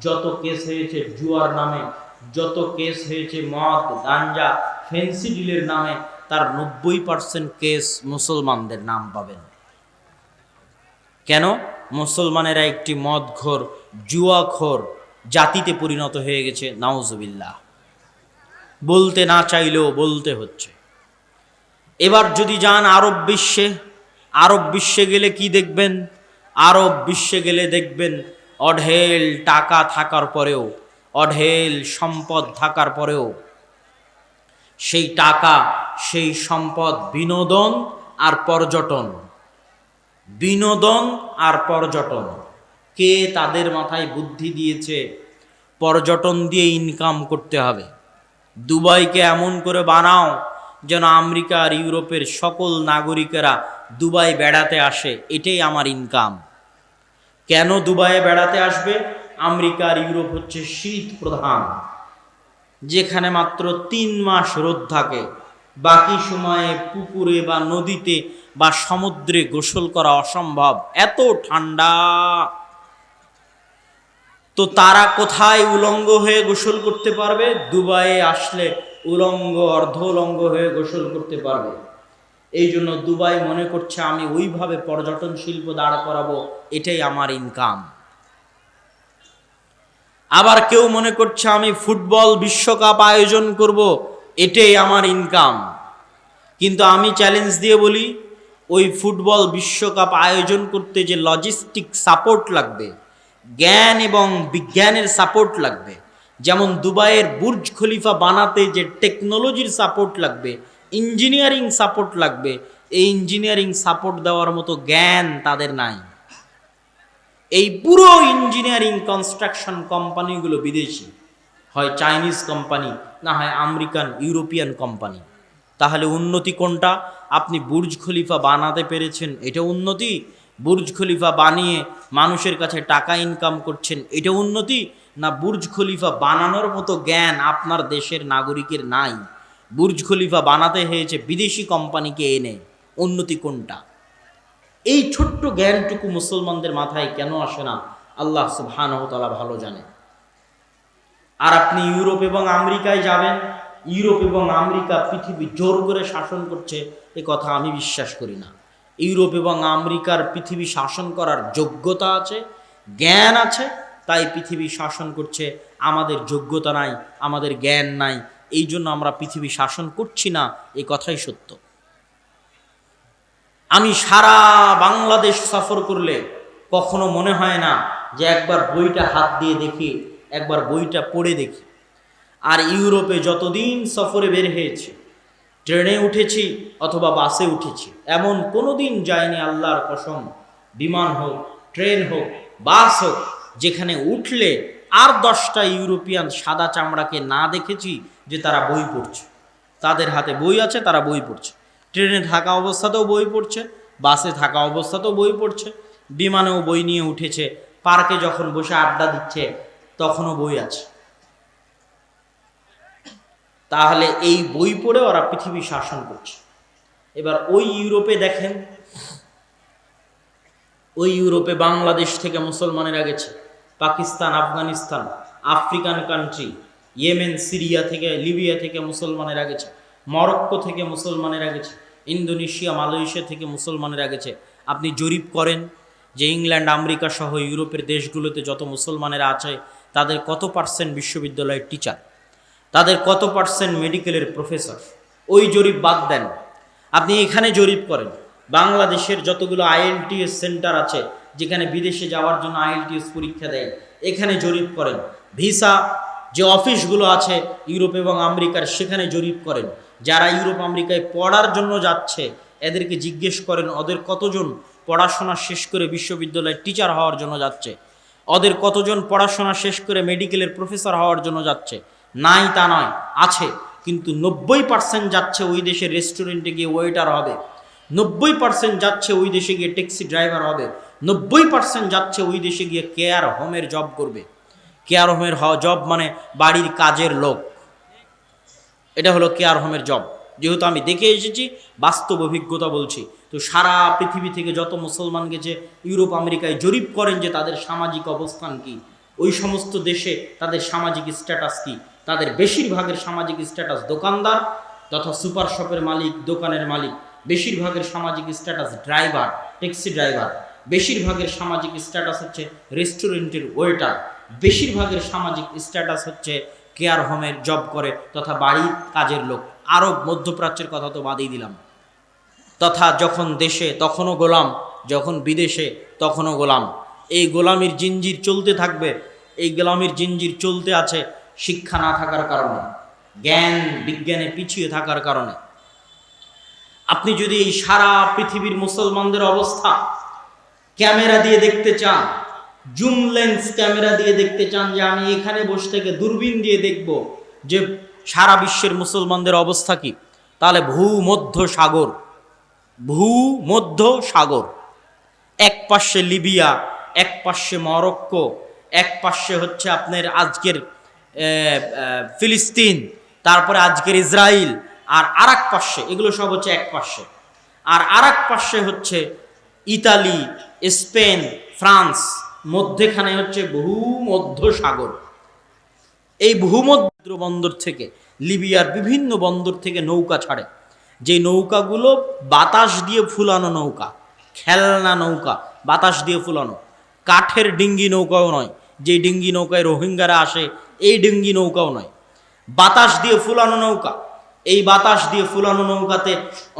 যত কেস হয়েছে জুয়ার নামে, যত কেস হয়েছে মদ, গাঞ্জা, ফেন্সিডিলের নামে, তার 90% কেস মুসলমানদের নাম পাবেন। কেন? মুসলমানেরা একটি মদখোর, জুয়াখোর জাতিতে পরিণত হয়ে গেছে, নাউজুবিল্লাহ। বলতে না চাইলেও বলতে হচ্ছে। এবার যদি যান আরব বিশ্বে, আরব বিশ্বে গেলে কি দেখবেন? আরব বিশ্বে গেলে দেখবেন অঢেল টাকা থাকার পরেও, অঢেল সম্পদ থাকার পরেও সেই টাকা, সেই সম্পদ বিনোদন আর পর্যটন, বিনোদন আর পর্যটন। কে তাদের মাথায় বুদ্ধি দিয়েছে পর্যটন দিয়ে ইনকাম করতে হবে? দুবাইকে এমন করে বানাও যেন আমেরিকা আর ইউরোপের সকল নাগরিকেরা দুবাই বেড়াতে আসে, এটাই আমার ইনকাম। কেন দুবাইয়ে বেড়াতে আসবে? আমেরিকা আর ইউরোপ হচ্ছে শীত প্রধান, যেখানে মাত্র 3 মাস রোদ থাকে, বাকি সময়ে পুকুরে বা নদীতে বা সমুদ্রে গোসল করা অসম্ভব, এত ঠান্ডা। তো তারা কোথায় উলঙ্গ হয়ে গোসল করতে পারবে? দুবাইয়ে আসলে উলঙ্গ, অর্ধ উলঙ্গ হয়ে গোসল করতে পারবে। এই জন্য দুবাই মনে করছে আমি ওইভাবে পর্যটন শিল্প দাঁড় করাবো, এটাই আমার ইনকাম। আবার কেউ মনে করছে আমি ফুটবল বিশ্বকাপ আয়োজন করব, এটাই আমার ইনকাম। কিন্তু আমি চ্যালেঞ্জ দিয়ে বলি, ওই ফুটবল বিশ্বকাপ আয়োজন করতে যে লজিস্টিক সাপোর্ট লাগবে, জ্ঞান এবং বিজ্ঞানের সাপোর্ট লাগবে, যেমন দুবাইয়ের বুর্জ খলিফা বানাতে যে টেকনোলজির সাপোর্ট লাগবে, ইঞ্জিনিয়ারিং সাপোর্ট লাগবে, এই ইঞ্জিনিয়ারিং সাপোর্ট দেওয়ার মতো জ্ঞান তাদের নাই। এই পুরো ইঞ্জিনিয়ারিং কনস্ট্রাকশন কোম্পানিগুলো বিদেশি, হয় চাইনিজ কোম্পানি, না হয় আমেরিকান ইউরোপিয়ান কোম্পানি। তাহলে উন্নতি কোনটা? আপনি বুর্জ খলিফা বানাতে পেরেছেন, এটা উন্নতি? বুর্জ খলিফা বানিয়ে মানুষের কাছে টাকা ইনকাম করছেন, এটা উন্নতি? না বুর্জ খলিফা বানানোর মতো জ্ঞান আপনার দেশের নাগরিকের নাই, বুর্জ খলিফা বানাতে হয়েছে বিদেশি কোম্পানিকে এনে, উন্নতি কোনটা? এই ছোট্ট জ্ঞানটুকু মুসলমানদের মাথায় কেন আসে না আল্লাহ সুবহানাহু ওয়া তাআলা ভালো জানে। আর আপনি ইউরোপ এবং আমেরিকায় যাবেন, ইউরোপ এবং আমেরিকা পৃথিবী জোর করে শাসন করছে, এ কথা আমি বিশ্বাস করি না। ইউরোপ এবং আমেরিকার পৃথিবী শাসন করার যোগ্যতা আছে, জ্ঞান আছে, তাই পৃথিবী শাসন করছে। আমাদের যোগ্যতা নাই, আমাদের জ্ঞান নাই, এই জন্য আমরা পৃথিবী শাসন করছি না, এই কথাই সত্য। আমি সারা বাংলাদেশ সফর করলে কখনো মনে হয় না যে একবার বইটা হাত দিয়ে দেখি, একবার বইটা পড়ে দেখি। আর ইউরোপে যতদিন সফরে বের হয়েছি, ট্রেনে উঠেছি অথবা বাসে উঠেছি, এমন কোনো দিন যায়নি আল্লাহর কসম, বিমান হোক, ট্রেন হোক, বাস হোক, যেখানে উঠলে আর 10টা ইউরোপিয়ান সাদা চামড়াকে না দেখেছি যে তারা বই পড়ছে। তাদের হাতে বই আছে, তারা বই পড়ছে। ট্রেনে থাকা অবস্থাতেও বই পড়ছে, বাসে থাকা অবস্থাতেও বই পড়ছে, বিমানেও বই নিয়ে উঠেছে, পার্কে যখন বসে আড্ডা দিচ্ছে তখনও বই আছে। তাহলে এই বই পড়ে ওরা পৃথিবী শাসন করছে। এবার ওই ইউরোপে দেখেন, ওই ইউরোপে বাংলাদেশ থেকে মুসলমানেরা গেছে, Pakistan, Afghanistan, African country, Yemen, Syria থেকে, লিবিয়া থেকে মুসলমানেরা গেছে, মরক্কো থেকে মুসলমানেরা গেছে, ইন্দোনেশিয়া, মালয়েশিয়া থেকে মুসলমানেরা গেছে। আপনি জরিপ করেন যে ইংল্যান্ড, আমেরিকা সহ ইউরোপের দেশগুলোতে যত মুসলমানেরা আছে তাদের কত পার্সেন্ট বিশ্ববিদ্যালয়ের টিচার, তাদের কত পার্সেন্ট মেডিকেলের প্রফেসর। ওই জরিপ বাদ দেন, আপনি এখানে জরিপ করেন, বাংলাদেশের যতগুলো IELTS সেন্টার আছে যেখানে বিদেশে যাওয়ার জন্য IELTS পরীক্ষা দেয়, এখানে জরিপ করেন। ভিসা যে অফিসগুলো আছে ইউরোপ এবং আমেরিকার, সেখানে জরিপ করেন। যারা ইউরোপ আমেরিকায় পড়ার জন্য যাচ্ছে এদেরকে জিজ্ঞেস করেন ওদের কতজন পড়াশোনা শেষ করে বিশ্ববিদ্যালয়ের টিচার হওয়ার জন্য যাচ্ছে, ওদের কতজন পড়াশোনা শেষ করে মেডিকেলের প্রফেসর হওয়ার জন্য যাচ্ছে। নাই তা নয়, আছে, কিন্তু 90% যাচ্ছে ওই দেশের রেস্টুরেন্টে গিয়ে ওয়েটার হবে, 90% যাচ্ছে ওই দেশে গিয়ে ট্যাক্সি ড্রাইভার হবে, 90% যাচ্ছে ওই দেশে গিয়ে কেয়ার হোমের জব করবে। কেয়ার হোমের জব মানে বাড়ির কাজের লোক, এটা হলো কেয়ার হোমের জব। যেহেতু আমি দেখে এসেছি, বাস্তব অভিজ্ঞতা বলছি। তো সারা পৃথিবী থেকে যত মুসলমান গেছে ইউরোপ আমেরিকায়, জরিপ করেন যে তাদের সামাজিক অবস্থান কি, ওই সমস্ত দেশে তাদের সামাজিক স্ট্যাটাস কি। তাদের বেশিরভাগের সামাজিক স্ট্যাটাস দোকানদার তথা সুপার শপের মালিক, দোকানের মালিক। বেশিরভাগের সামাজিক স্ট্যাটাস ড্রাইভার, ট্যাক্সি ড্রাইভার। বেশিরভাগের সামাজিক স্ট্যাটাস হচ্ছে রেস্টুরেন্টের ওয়েটার। বেশিরভাগের সামাজিক স্ট্যাটাস হচ্ছে কেয়ার হোমের জব করে তথা বাড়ির কাজের লোক। আরব, মধ্যপ্রাচ্যের কথা তো বাদেই দিলাম। তথা যখন দেশে তখনও গোলাম, যখন বিদেশে তখনও গোলাম। এই গোলামির জিঞ্জির চলতে থাকবে। এই গোলামির জিঞ্জির চলতে আছে শিক্ষা না থাকার কারণে, জ্ঞান বিজ্ঞানে পিছিয়ে থাকার কারণে। আপনি যদি এই সারা পৃথিবীর মুসলমানদের অবস্থা ক্যামেরা দিয়ে দেখতে চান, জুম লেন্স ক্যামেরা দিয়ে দেখতে চান, যে আমি এখানে বসে থেকে দূরবীন দিয়ে দেখব যে সারা বিশ্বের মুসলমানদের অবস্থা কি, তাহলে ভূমধ্য সাগর, এক পাশে লিবিয়া, এক পাশে মরক্কো, এক পাশে হচ্ছে আপনার আজকের ফিলিস্তিন, তারপরে আজকের ইসরায়েল, আর আরেক পাশে, এগুলো সব হচ্ছে এক পাশে, আর আরেক পাশে হচ্ছে ইতালি, স্পেন, ফ্রান্স, মধ্যেখানে হচ্ছে ভূমধ্য সাগর। এই ভূমধ্য বন্দর থেকে, লিবিয়ার বিভিন্ন বন্দর থেকে নৌকা ছাড়ে, যে নৌকাগুলো বাতাস দিয়ে ফুলানো নৌকা, খেলনা নৌকা, বাতাস দিয়ে ফুলানো, কাঠের ডিঙ্গি নৌকাও নয়, যে ডিঙ্গি নৌকায় রোহিঙ্গারা আসে এই ডিঙ্গি নৌকাও নয়, বাতাস দিয়ে ফুলানো নৌকা। এই বাতাস দিয়ে ফুলানো নৌকাতে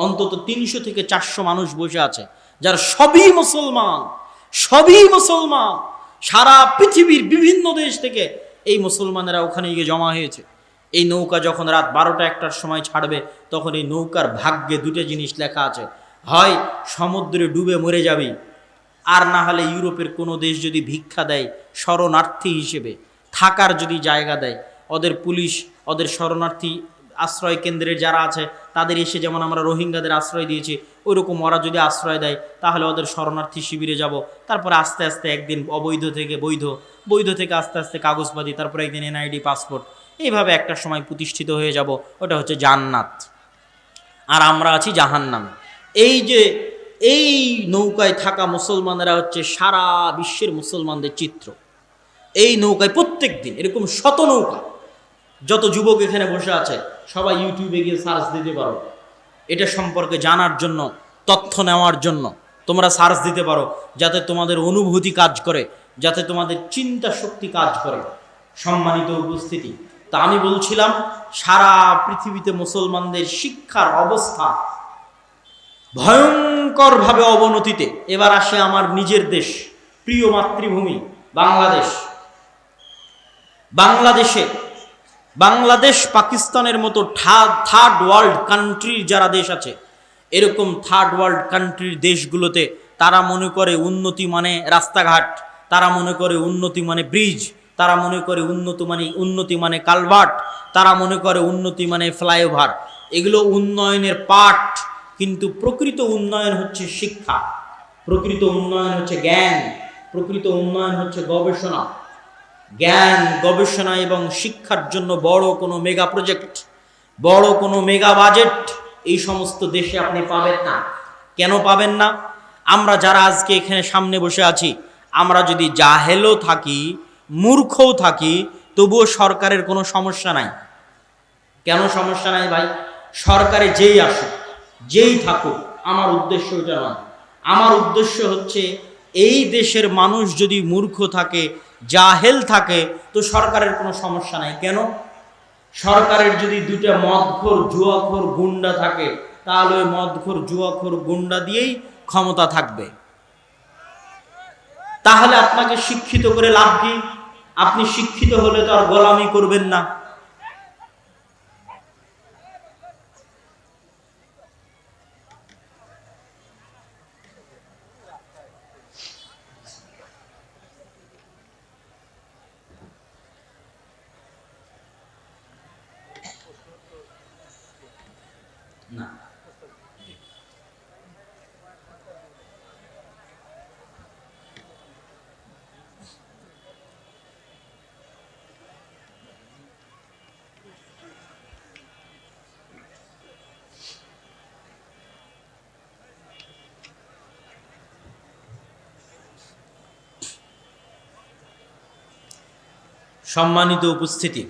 অন্তত 300 থেকে 400 মানুষ বসে আছে, যারা সবই মুসলমান, সারা পৃথিবীর বিভিন্ন দেশ থেকে এই মুসলমানেরা ওখানে গিয়ে জমা হয়েছে। এই নৌকা যখন রাত 12টা-1টার সময় ছাড়বে, তখন এই নৌকার ভাগ্যে 2টা জিনিস লেখা আছে, হয় সমুদ্রে ডুবে মরে যাবে, আর না হলে ইউরোপের কোনো দেশ যদি ভিক্ষা দেয় শরণার্থী হিসেবে, থাকার যদি জায়গা দেয়, ওদের পুলিশ ওদের শরণার্থী আশ্রয় কেন্দ্রের যারা আছে তাদের এসে, যেমন আমরা রোহিঙ্গাদের আশ্রয় দিয়েছি, ওইরকম ওরা যদি আশ্রয় দেয়, তাহলে ওদের শরণার্থী শিবিরে যাব, তারপরে আস্তে আস্তে একদিন অবৈধ থেকে বৈধ, বৈধ থেকে আস্তে আস্তে কাগজপাতি, তারপরে একদিন এনআইডি, পাসপোর্ট, এইভাবে একটা সময় প্রতিষ্ঠিত হয়ে যাব। ওটা হচ্ছে জান্নাত, আর আমরা আছি জাহান্নামে। এই নৌকায় থাকা মুসলমানেরা হচ্ছে সারা বিশ্বের মুসলমানদের চিত্র। এই নৌকায় প্রত্যেক দিন এরকম শত নৌকা, যত যুবক এখানে বসে আছে সবাই ইউটিউবে গিয়ে সার্চ দিতে পারো, এটা সম্পর্কে জানার জন্য, তথ্য নেওয়ার জন্য তোমরা সার্চ দিতে পারো, যাতে তোমাদের অনুভূতি কাজ করে, যাতে তোমাদের চিন্তা শক্তি কাজ করে। সম্মানিত উপস্থিতি, তা আমি বলছিলাম সারা পৃথিবীতে মুসলমানদের শিক্ষার অবস্থা ভয়ঙ্করভাবে অবনতিতে। এবার আসে আমার নিজের দেশ, প্রিয় মাতৃভূমি বাংলাদেশ পাকিস্তানের মতো থার্ড ওয়ার্ল্ড কান্ট্রির যারা দেশ আছে, এরকম থার্ড ওয়ার্ল্ড কান্ট্রির দেশগুলোতে তারা মনে করে উন্নতি মানে রাস্তাঘাট, তারা মনে করে উন্নতি মানে ব্রিজ, তারা মনে করে উন্নতি মানে কালভার্ট, তারা মনে করে উন্নতি মানে ফ্লাইওভার। এগুলো উন্নয়নের পার্ট, কিন্তু প্রকৃত উন্নয়ন হচ্ছে শিক্ষা, প্রকৃত উন্নয়ন হচ্ছে জ্ঞান, প্রকৃত উন্নয়ন হচ্ছে গবেষণা। জ্ঞান, গবেষণা এবং শিক্ষার জন্য বড় কোনো মেগা প্রজেক্ট, বড় কোনো মেগা বাজেট এই সমস্ত দেশে আপনি পাবেন না। কেন পাবেন না? আমরা যারা আজকে এখানে সামনে বসে আছি, আমরা যদি জাহেলও থাকি, মূর্খও থাকি, তবুও সরকারের কোনো সমস্যা নাই। কেন সমস্যা নাই ভাই? সরকারে যেই আসুক, যেই থাকুক, আমার উদ্দেশ্য এটা নয়। আমার উদ্দেশ্য হচ্ছে এই দেশের মানুষ যদি মূর্খ থাকে, জাহেল থাকে, তো সরকারের কোনো সমস্যা নাই। কেন? সরকারের যদি 2টা মদখোর, জুয়াখোর, গুন্ডা থাকে, তাহলে ওই মদখোর, জুয়াখোর, গুন্ডা দিয়েই ক্ষমতা থাকবে। তাহলে আপনাকে শিক্ষিত করে লাভ কি? আপনি শিক্ষিত হলে তো আর গোলামি করবেন না। না, সম্মানিত উপস্থিতি,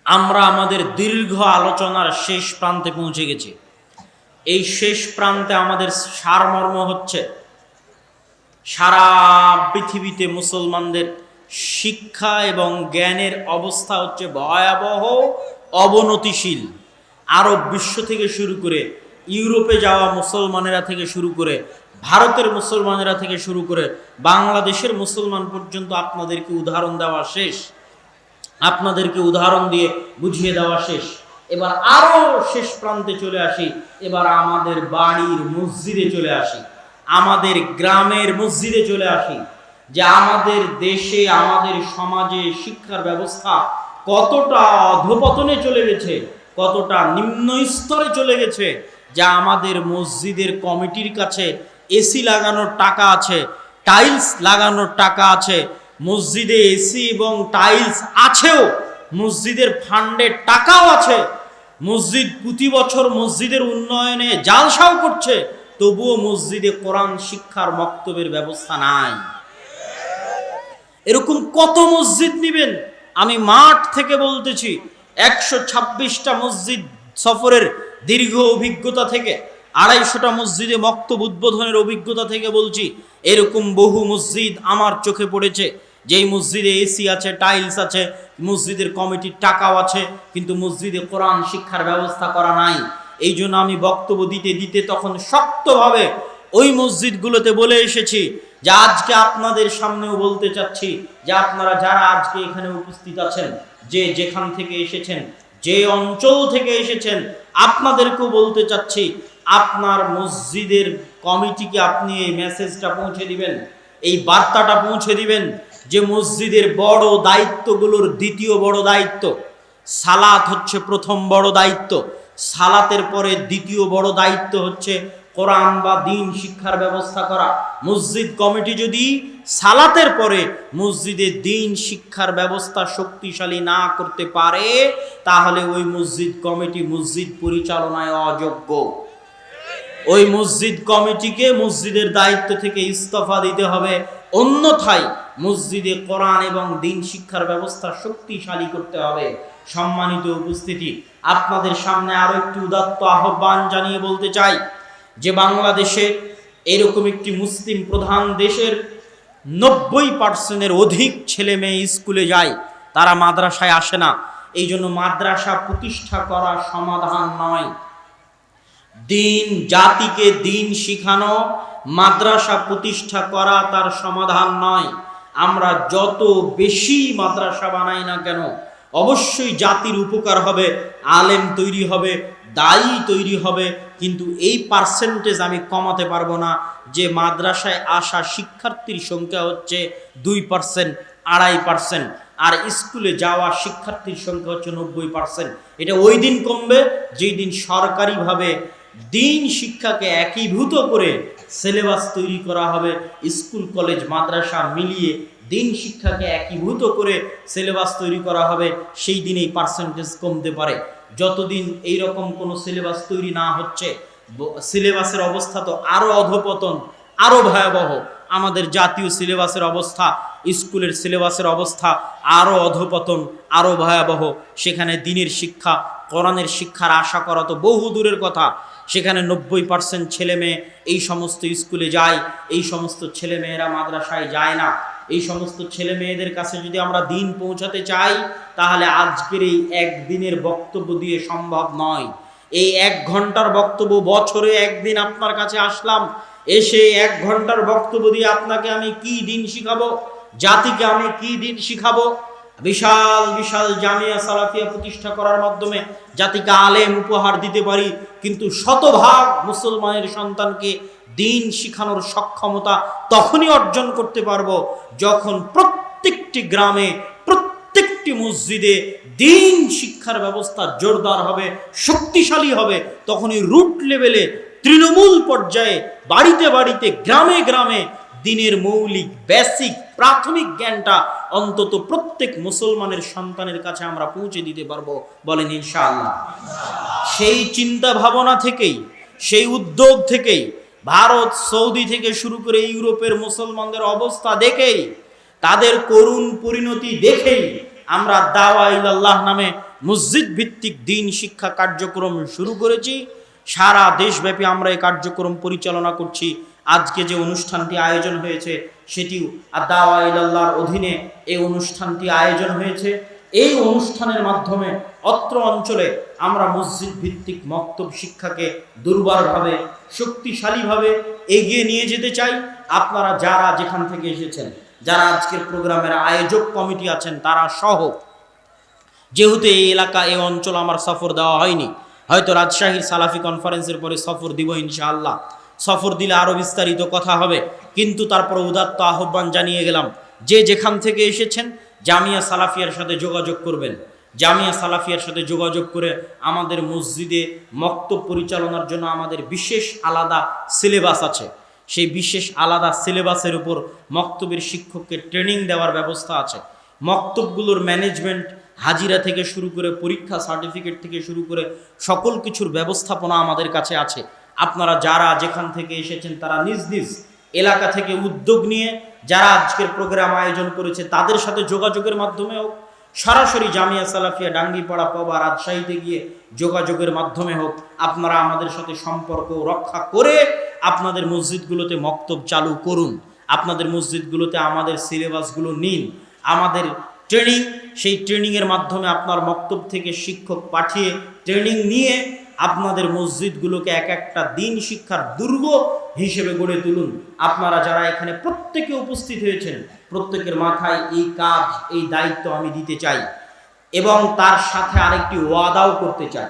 আমরা আমাদের দীর্ঘ আলোচনার শেষ প্রান্তে পৌঁছে গেছি। এই শেষ প্রান্তে আমাদের সারমর্ম হচ্ছে সারা পৃথিবীতে মুসলমানদের শিক্ষা এবং জ্ঞানের অবস্থা হচ্ছে ভয়াবহ, অবনতিশীল। আরব বিশ্ব থেকে শুরু করে, ইউরোপে যাওয়া মুসলমানেরা থেকে শুরু করে, ভারতের মুসলমানেরা থেকে শুরু করে বাংলাদেশের মুসলমান পর্যন্ত আপনাদেরকে উদাহরণ দেওয়া শেষ, আপনাদেরকে উদাহরণ দিয়ে বুঝিয়ে দেওয়া শেষ। এবার আরো শেষ প্রান্তে চলে আসি, এবার আমাদের বাড়ির মসজিদে চলে আসি, আমাদের গ্রামের মসজিদে চলে আসি, যে আমাদের দেশে আমাদের সমাজে শিক্ষার ব্যবস্থা কতটা অধপতনে চলে গেছে, কতটা নিম্ন স্তরে চলে গেছে, যা আমাদের মসজিদের কমিটির কাছে এসি লাগানোর টাকা আছে, টাইলস লাগানোর টাকা আছে, মসজিদে এসি এবং টাইলস আছেও, মসজিদের ফান্ডে টাকাও আছে, মসজিদ প্রতি বছর মসজিদের উন্নয়নে জালসাও করছে, তবুও মসজিদে কোরআন শিক্ষার মক্তবের ব্যবস্থা নাই। এরকম কত মসজিদ নিবেন? আমি মাঠ থেকে বলতেছি, 126টা মসজিদ সফরের দীর্ঘ অভিজ্ঞতা থেকে, 250টা মসজিদে মক্তব উদ্বোধনের অভিজ্ঞতা থেকে বলছি, এরকম বহু মসজিদ আমার চোখে পড়েছে, যেই মসজিদে এসি আছে, টাইলস আছে, মসজিদের কমিটির টাকাও আছে, কিন্তু মসজিদে কোরআন শিক্ষার ব্যবস্থা করা নাই। এই জন্য আমি বক্তব্য দিতে দিতে তখন শক্তভাবে ওই মসজিদগুলোতে বলে এসেছি, যে আজকে আপনাদের সামনেও বলতে চাচ্ছি, যে আপনারা যারা আজকে এখানে উপস্থিত আছেন, যে যেখান থেকে এসেছেন, যে অঞ্চল থেকে এসেছেন, আপনাদেরকেও বলতে চাচ্ছি, আপনার মসজিদের কমিটিকে আপনি এই মেসেজটা পৌঁছে দিবেন, এই বার্তাটা পৌঁছে দিবেন, যে মসজিদের বড় দায়িত্বগুলোর দ্বিতীয় বড় দায়িত্ব সালাত হচ্ছে প্রথম বড় দায়িত্ব, সালাতের পরে দ্বিতীয় বড় দায়িত্ব হচ্ছে কোরআন বা দ্বীন শিক্ষার ব্যবস্থা করা। মসজিদ কমিটি যদি সালাতের পরে মসজিদে দ্বীন শিক্ষার ব্যবস্থা শক্তিশালী না করতে পারে, তাহলে ওই মসজিদ কমিটি মসজিদ পরিচালনায় অযোগ্য। ওই মসজিদ কমিটিকে মসজিদের দায়িত্ব থেকে ইস্তফা দিতে হবে, অন্যথায় মসজিদে কোরআন এবং দ্বীন শিক্ষার ব্যবস্থা শক্তিশালী করতে হবে। সম্মানিত উপস্থিতি, আপনাদের সামনে আরো একটি উদাত্ত আহ্বান জানিয়ে বলতে চাই, যে বাংলাদেশে এরকম একটি মুসলিম প্রধান দেশের 90% অধিক ছেলে মেয়ে স্কুলে যায়, তারা মাদ্রাসায় আসে না। এই জন্য মাদ্রাসা প্রতিষ্ঠা করা সমাধান নয়। দ্বীন জাতিকে দ্বীন শিখানো, মাদ্রাসা প্রতিষ্ঠা করা তার সমাধান নয়। আমরা যত বেশি মাদ্রাসা বানাই না কেন, অবশ্যই জাতির উপকার হবে, আলেম তৈরি হবে, দায়ী তৈরি হবে, কিন্তু এই পার্সেন্টেজ আমি কমাতে পারবো না, যে মাদ্রাসায় আসা শিক্ষার্থীর সংখ্যা হচ্ছে 2%, 2.5%, আর স্কুলে যাওয়া শিক্ষার্থীর সংখ্যা হচ্ছে 90%। এটা ওই দিন কমবে যেই দিন সরকারিভাবে দ্বীন শিক্ষাকে একীভূত করে সিলেবাস তৈরি করা হবে, স্কুল কলেজ মাদ্রাসা মিলিয়ে দ্বীন শিক্ষাকে একীভূত করে সিলেবাস তৈরি করা হবে, সেই দিন এই পার্সেন্টেজ কমতে পারে। যতদিন এই রকম কোনো সিলেবাস তৈরি না হচ্ছে, সিলেবাসের অবস্থা তো আরো অধপতন, আরো ভয়াবহ। আমাদের জাতীয় সিলেবাসের অবস্থা, স্কুলের সিলেবাসের অবস্থা আরো অধপতন, আরো ভয়াবহ। সেখানে দ্বীনের শিক্ষা, কোরআনের শিক্ষার আশা করা তো বহু দূরের কথা। সেখানে 90% ছেলে মেয়ে এই সমস্ত স্কুলে যায়, এই সমস্ত ছেলে মেয়েরা মাদ্রাসায় যায় না। এই সমস্ত ছেলে মেয়েদের কাছে যদি আমরা দ্বীন পৌঁছাতে চাই, তাহলে আজকের এই একদিনের বক্তব্য দিয়ে সম্ভব নয়। এই 1 ঘন্টার বক্তব্য, বছরে একদিন আপনার কাছে আসলাম, এসে 1 ঘন্টার বক্তব্য দিয়ে আপনাকে আমি কি দ্বীন শিখাবো, জাতিকে আমি কি দ্বীন শিখাবো? বিশাল বিশাল জামিয়া সালাফিয়া প্রতিষ্ঠা করার মাধ্যমে জাতিকে আলেম উপহার দিতে পারি, কিন্তু শতভাগ মুসলমানের সন্তানকে দ্বীন শিখানোর সক্ষমতা তখনই অর্জন করতে পারবো যখন প্রত্যেকটি গ্রামে, প্রত্যেকটি মসজিদে দ্বীন শিক্ষার ব্যবস্থা জোরদার হবে, শক্তিশালী হবে। তখনই রুট লেভেলে, তৃণমূল পর্যায়ে, বাড়িতে বাড়িতে, গ্রামে গ্রামে দ্বীনের মৌলিক বেসিক প্রাথমিক জ্ঞানটা অন্তত প্রত্যেক মুসলমানের সন্তানের কাছে আমরা পৌঁছে দিতে পারবো। বলেন ইনশাআল্লাহ। সেই চিন্তা ভাবনা থেকেই, সেই উদ্যোগ থেকেই, ভারত, সৌদি থেকে শুরু করে ইউরোপের মুসলমানদের অবস্থা দেখেই, তাদের করুণ পরিণতি দেখেই আমরা দাওয়া ইলাল্লাহ নামে মসজিদ ভিত্তিক দ্বীন শিক্ষা কার্যক্রম শুরু করেছি। সারা দেশব্যাপী আমরা এই কার্যক্রম পরিচালনা করছি। আজকে যে অনুষ্ঠানটি আয়োজন হয়েছে সেটিও দাওয়া ইলাল্লাহর অধীনে এই অনুষ্ঠানটি আয়োজন হয়েছে। এই অনুষ্ঠানের মাধ্যমে অত্র অঞ্চলে আমরা মসজিদ ভিত্তিক মক্তব শিক্ষাকে দুর্বারভাবে শক্তিশালীভাবে এগিয়ে নিয়ে যেতে চাই। আপনারা যারা যেখান থেকে এসেছেন, যারা আজকের প্রোগ্রামের আয়োজক কমিটি আছেন তারা সহ, যেহেতু এই এলাকা এই অঞ্চল আমার সফর দেওয়া হয়নি, হয়তো রাজশাহীর সালাফি কনফারেন্সের পরে সফর দিব ইনশাআল্লাহ। সফর দিলে আরও বিস্তারিত কথা হবে, কিন্তু তারপর উদাত্ত আহ্বান জানিয়ে গেলাম, যে যেখান থেকে এসেছেন জামিয়া সালাফিয়ার সাথে যোগাযোগ করবেন। জামিয়া সালাফিয়ার সাথে যোগাযোগ করে আমাদের মসজিদে মক্তব পরিচালনার জন্য আমাদের বিশেষ আলাদা সিলেবাস আছে। সেই বিশেষ আলাদা সিলেবাসের উপর মক্তবের শিক্ষককে ট্রেনিং দেওয়ার ব্যবস্থা আছে। মক্তবগুলোর ম্যানেজমেন্ট, হাজিরা থেকে শুরু করে পরীক্ষা, সার্টিফিকেট থেকে শুরু করে সকল কিছুর ব্যবস্থাপনা আমাদের কাছে আছে। আপনারা যারা যেখান থেকে এসেছেন তারা নিজ নিজ এলাকা থেকে উদ্যোগ নিয়ে যারা আজকের প্রোগ্রাম আয়োজন করেছে তাদের সাথে যোগাযোগের মাধ্যমে হোক, সরাসরি জামিয়া সালাফিয়া ডাঙ্গিপাড়া পবা রাজশাহীতে গিয়ে যোগাযোগের মাধ্যমে হোক, আপনারা আমাদের সাথে সম্পর্ক রক্ষা করে আপনাদের মসজিদগুলোতে মক্তব চালু করুন। আপনাদের মসজিদগুলোতে আমাদের সিলেবাসগুলো নিন, আমাদের ট্রেনিং, সেই ট্রেনিংয়ের মাধ্যমে আপনার মক্তব থেকে শিক্ষক পাঠিয়ে ট্রেনিং নিয়ে আপনাদের মসজিদগুলোকে এক একটা দিন শিক্ষার দুর্গ হিসেবে গড়ে তুলুন। আপনারা যারা এখানে প্রত্যেকে উপস্থিত হয়েছেন, প্রত্যেকের মাথায় এই কাজ, এই দায়িত্ব আমি দিতে চাই এবং তার সাথে আরেকটি ওয়াদাও করতে চাই।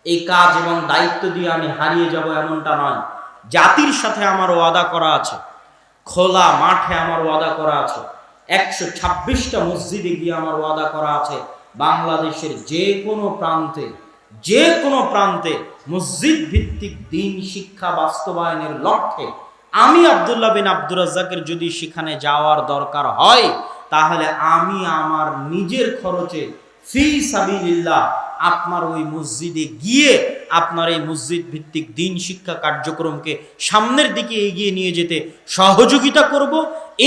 এই কাজ এবং দায়িত্ব দিয়ে আমি হারিয়ে যাব এমনটা নয়। জাতির সাথে আমার ওয়াদা করা আছে, খোলা মাঠে আমার ওয়াদা করা আছে, 126টা মসজিদে গিয়ে আমার ওয়াদা করা আছে। বাংলাদেশের যে কোনো প্রান্তে মসজিদ ভিত্তিক দ্বীন শিক্ষা বাস্তবায়নের লক্ষ্যে আমি আব্দুল্লাহ বিন আব্দুর রাজ্জাকের যদি সেখানে যাওয়ার দরকার হয়, তাহলে আমি আমার নিজের খরচে ফি সাবিলিল্লাহ আপনার ওই মসজিদে গিয়ে আপনার এই মসজিদ ভিত্তিক দ্বীন শিক্ষা কার্যক্রমকে সামনের দিকে এগিয়ে নিয়ে যেতে সহযোগিতা করব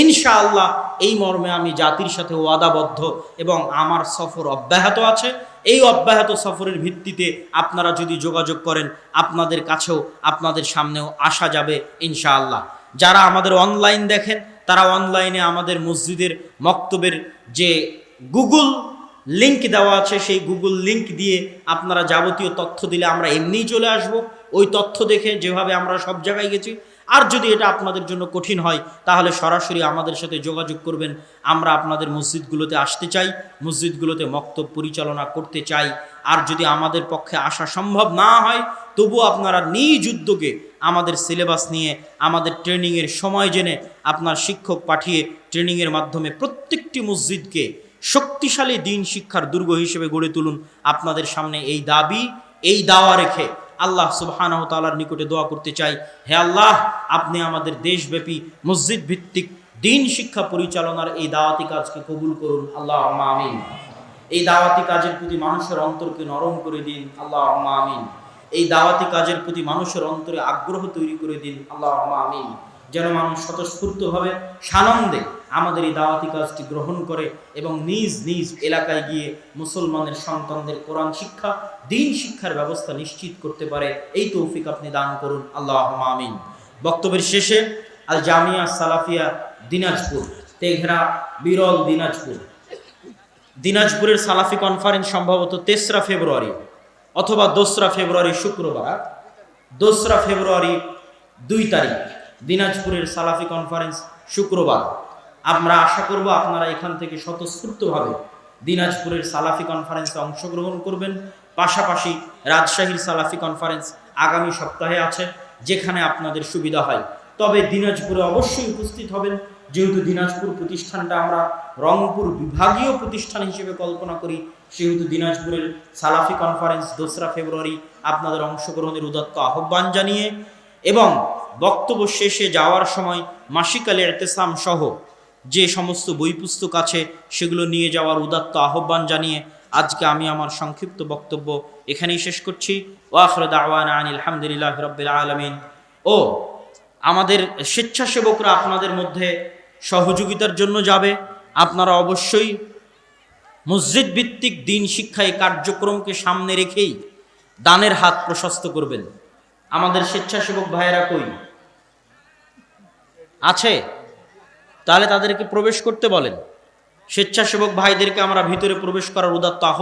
ইনশাআল্লাহ। এই মর্মে আমি জাতির সাথে ওয়াদাবদ্ধ এবং আমার সফর অব্যাহত আছে। এই অব্যাহত সফরের ভিত্তিতে আপনারা যদি যোগাযোগ করেন, আপনাদের কাছেও আপনাদের সামনেও আসা যাবে ইনশাআল্লাহ। যারা আমাদের অনলাইন দেখেন তারা অনলাইনে আমাদের মসজিদের মক্তবের যে গুগল লিংক দেওয়া আছে, সেই গুগল লিংক দিয়ে আপনারা যাবতীয় তথ্য দিলে আমরা এমনিই চলে আসব। ওই তথ্য দেখে যেভাবে আমরা সব জায়গায় গেছি। আর যদি এটা আপনাদের জন্য কঠিন হয় তাহলে সরাসরি আমাদের সাথে যোগাযোগ করবেন। আমরা আপনাদের মসজিদগুলোতে আসতে চাই, মসজিদগুলোতে মক্তব পরিচালনা করতে চাই। আর যদি আমাদের পক্ষে আসা সম্ভব না হয়, তবুও আপনারা নিজ উদ্যোগে আমাদের সিলেবাস নিয়ে, আমাদের ট্রেনিংয়ের সময় জেনে আপনার শিক্ষক পাঠিয়ে ট্রেনিংয়ের মাধ্যমে প্রত্যেকটি মসজিদকে শক্তিশালী দ্বীন শিক্ষার দুর্গ হিসেবে গড়ে তুলুন। আপনাদের সামনে এই দাবি, এই দাওয়া রেখে আল্লাহ সুবহানাহু ওয়া তাআলার নিকটে দোয়া করতে চাই, হে আল্লাহ, আপনি আমাদের দেশব্যাপী মসজিদ ভিত্তিক দ্বীন শিক্ষা পরিচালনার এই দাওয়াতি কাজকে কবুল করুন, আল্লাহুম্মা আমিন। এই দাওয়াতি কাজের প্রতি মানুষের অন্তরকে নরম করে দিন, আল্লাহুম্মা আমিন। এই দাওয়াতি কাজের প্রতি মানুষের অন্তরে আগ্রহ তৈরি করে দিন, আল্লাহুম্মা আমিন। যেন মানুষ স্বতঃস্ফূর্তভাবে সানন্দে আমাদের এই দাওয়াতি কাজটি গ্রহণ করে এবং নিজ নিজ এলাকায় গিয়ে মুসলমানের সন্তানদের কোরআন শিক্ষা, দ্বীন শিক্ষার ব্যবস্থা নিশ্চিত করতে পারে। এই তৌফিক আপনি দান করুন, আল্লাহুম্মা আমিন। বক্তব্যের শেষে আল জামিয়া সালাফিয়া দিনাজপুর, তেঘরা বিরল দিনাজপুরের সালাফি কনফারেন্স সম্ভবত 3রা ফেব্রুয়ারি অথবা 2রা ফেব্রুয়ারি শুক্রবার, 2রা ফেব্রুয়ারি 2 তারিখ দিনাজপুরের সালাফি কনফারেন্স শুক্রবার। আমরা আশা করব আপনারা এখান থেকে স্বতঃস্ফূর্তভাবে দিনাজপুরের সালাফি কনফারেন্সে অংশগ্রহণ করবেন। পাশাপাশি রাজশাহীর সালাফি কনফারেন্স আগামী সপ্তাহে আছে, যেখানে আপনাদের সুবিধা হয়। তবে দিনাজপুরে অবশ্যই উপস্থিত হবেন, যেহেতু দিনাজপুর প্রতিষ্ঠানটা আমরা রংপুর বিভাগীয় প্রতিষ্ঠান হিসেবে কল্পনা করি, সেহেতু দিনাজপুরের সালাফি কনফারেন্স 2রা ফেব্রুয়ারি আপনাদের অংশগ্রহণের উদাত্ত আহ্বান জানিয়ে এবং বক্তব্য শেষে যাওয়ার সময় মাসিক আল ইতিসাম সহ যে সমস্ত বই পুস্তক আছে সেগুলো নিয়ে যাওয়ার উদাত্ত আহ্বান জানিয়ে আজকে আমি আমার সংক্ষিপ্ত বক্তব্য এখানেই শেষ করছি। ওয়া আখিরু দাওয়ানা আনিল হামদুলিল্লাহি রাব্বিল আলামিন। ও আমাদের স্বেচ্ছাসেবকরা আপনাদের মধ্যে সহযোগিতার জন্য যাবে। আপনারা অবশ্যই মসজিদ ভিত্তিক দ্বীন শিক্ষা এই কার্যক্রমকে সামনে রেখেই দানের হাত প্রশস্ত করবেন। আমাদের স্বেচ্ছাসেবক ভাইয়েরা কই আছে? তাহলে তাদেরকে প্রবেশ করতে বলেন, স্বেচ্ছাসেবক ভাইদেরকে আমরা ভিতরে প্রবেশ করার উদাত্ত আহ্বান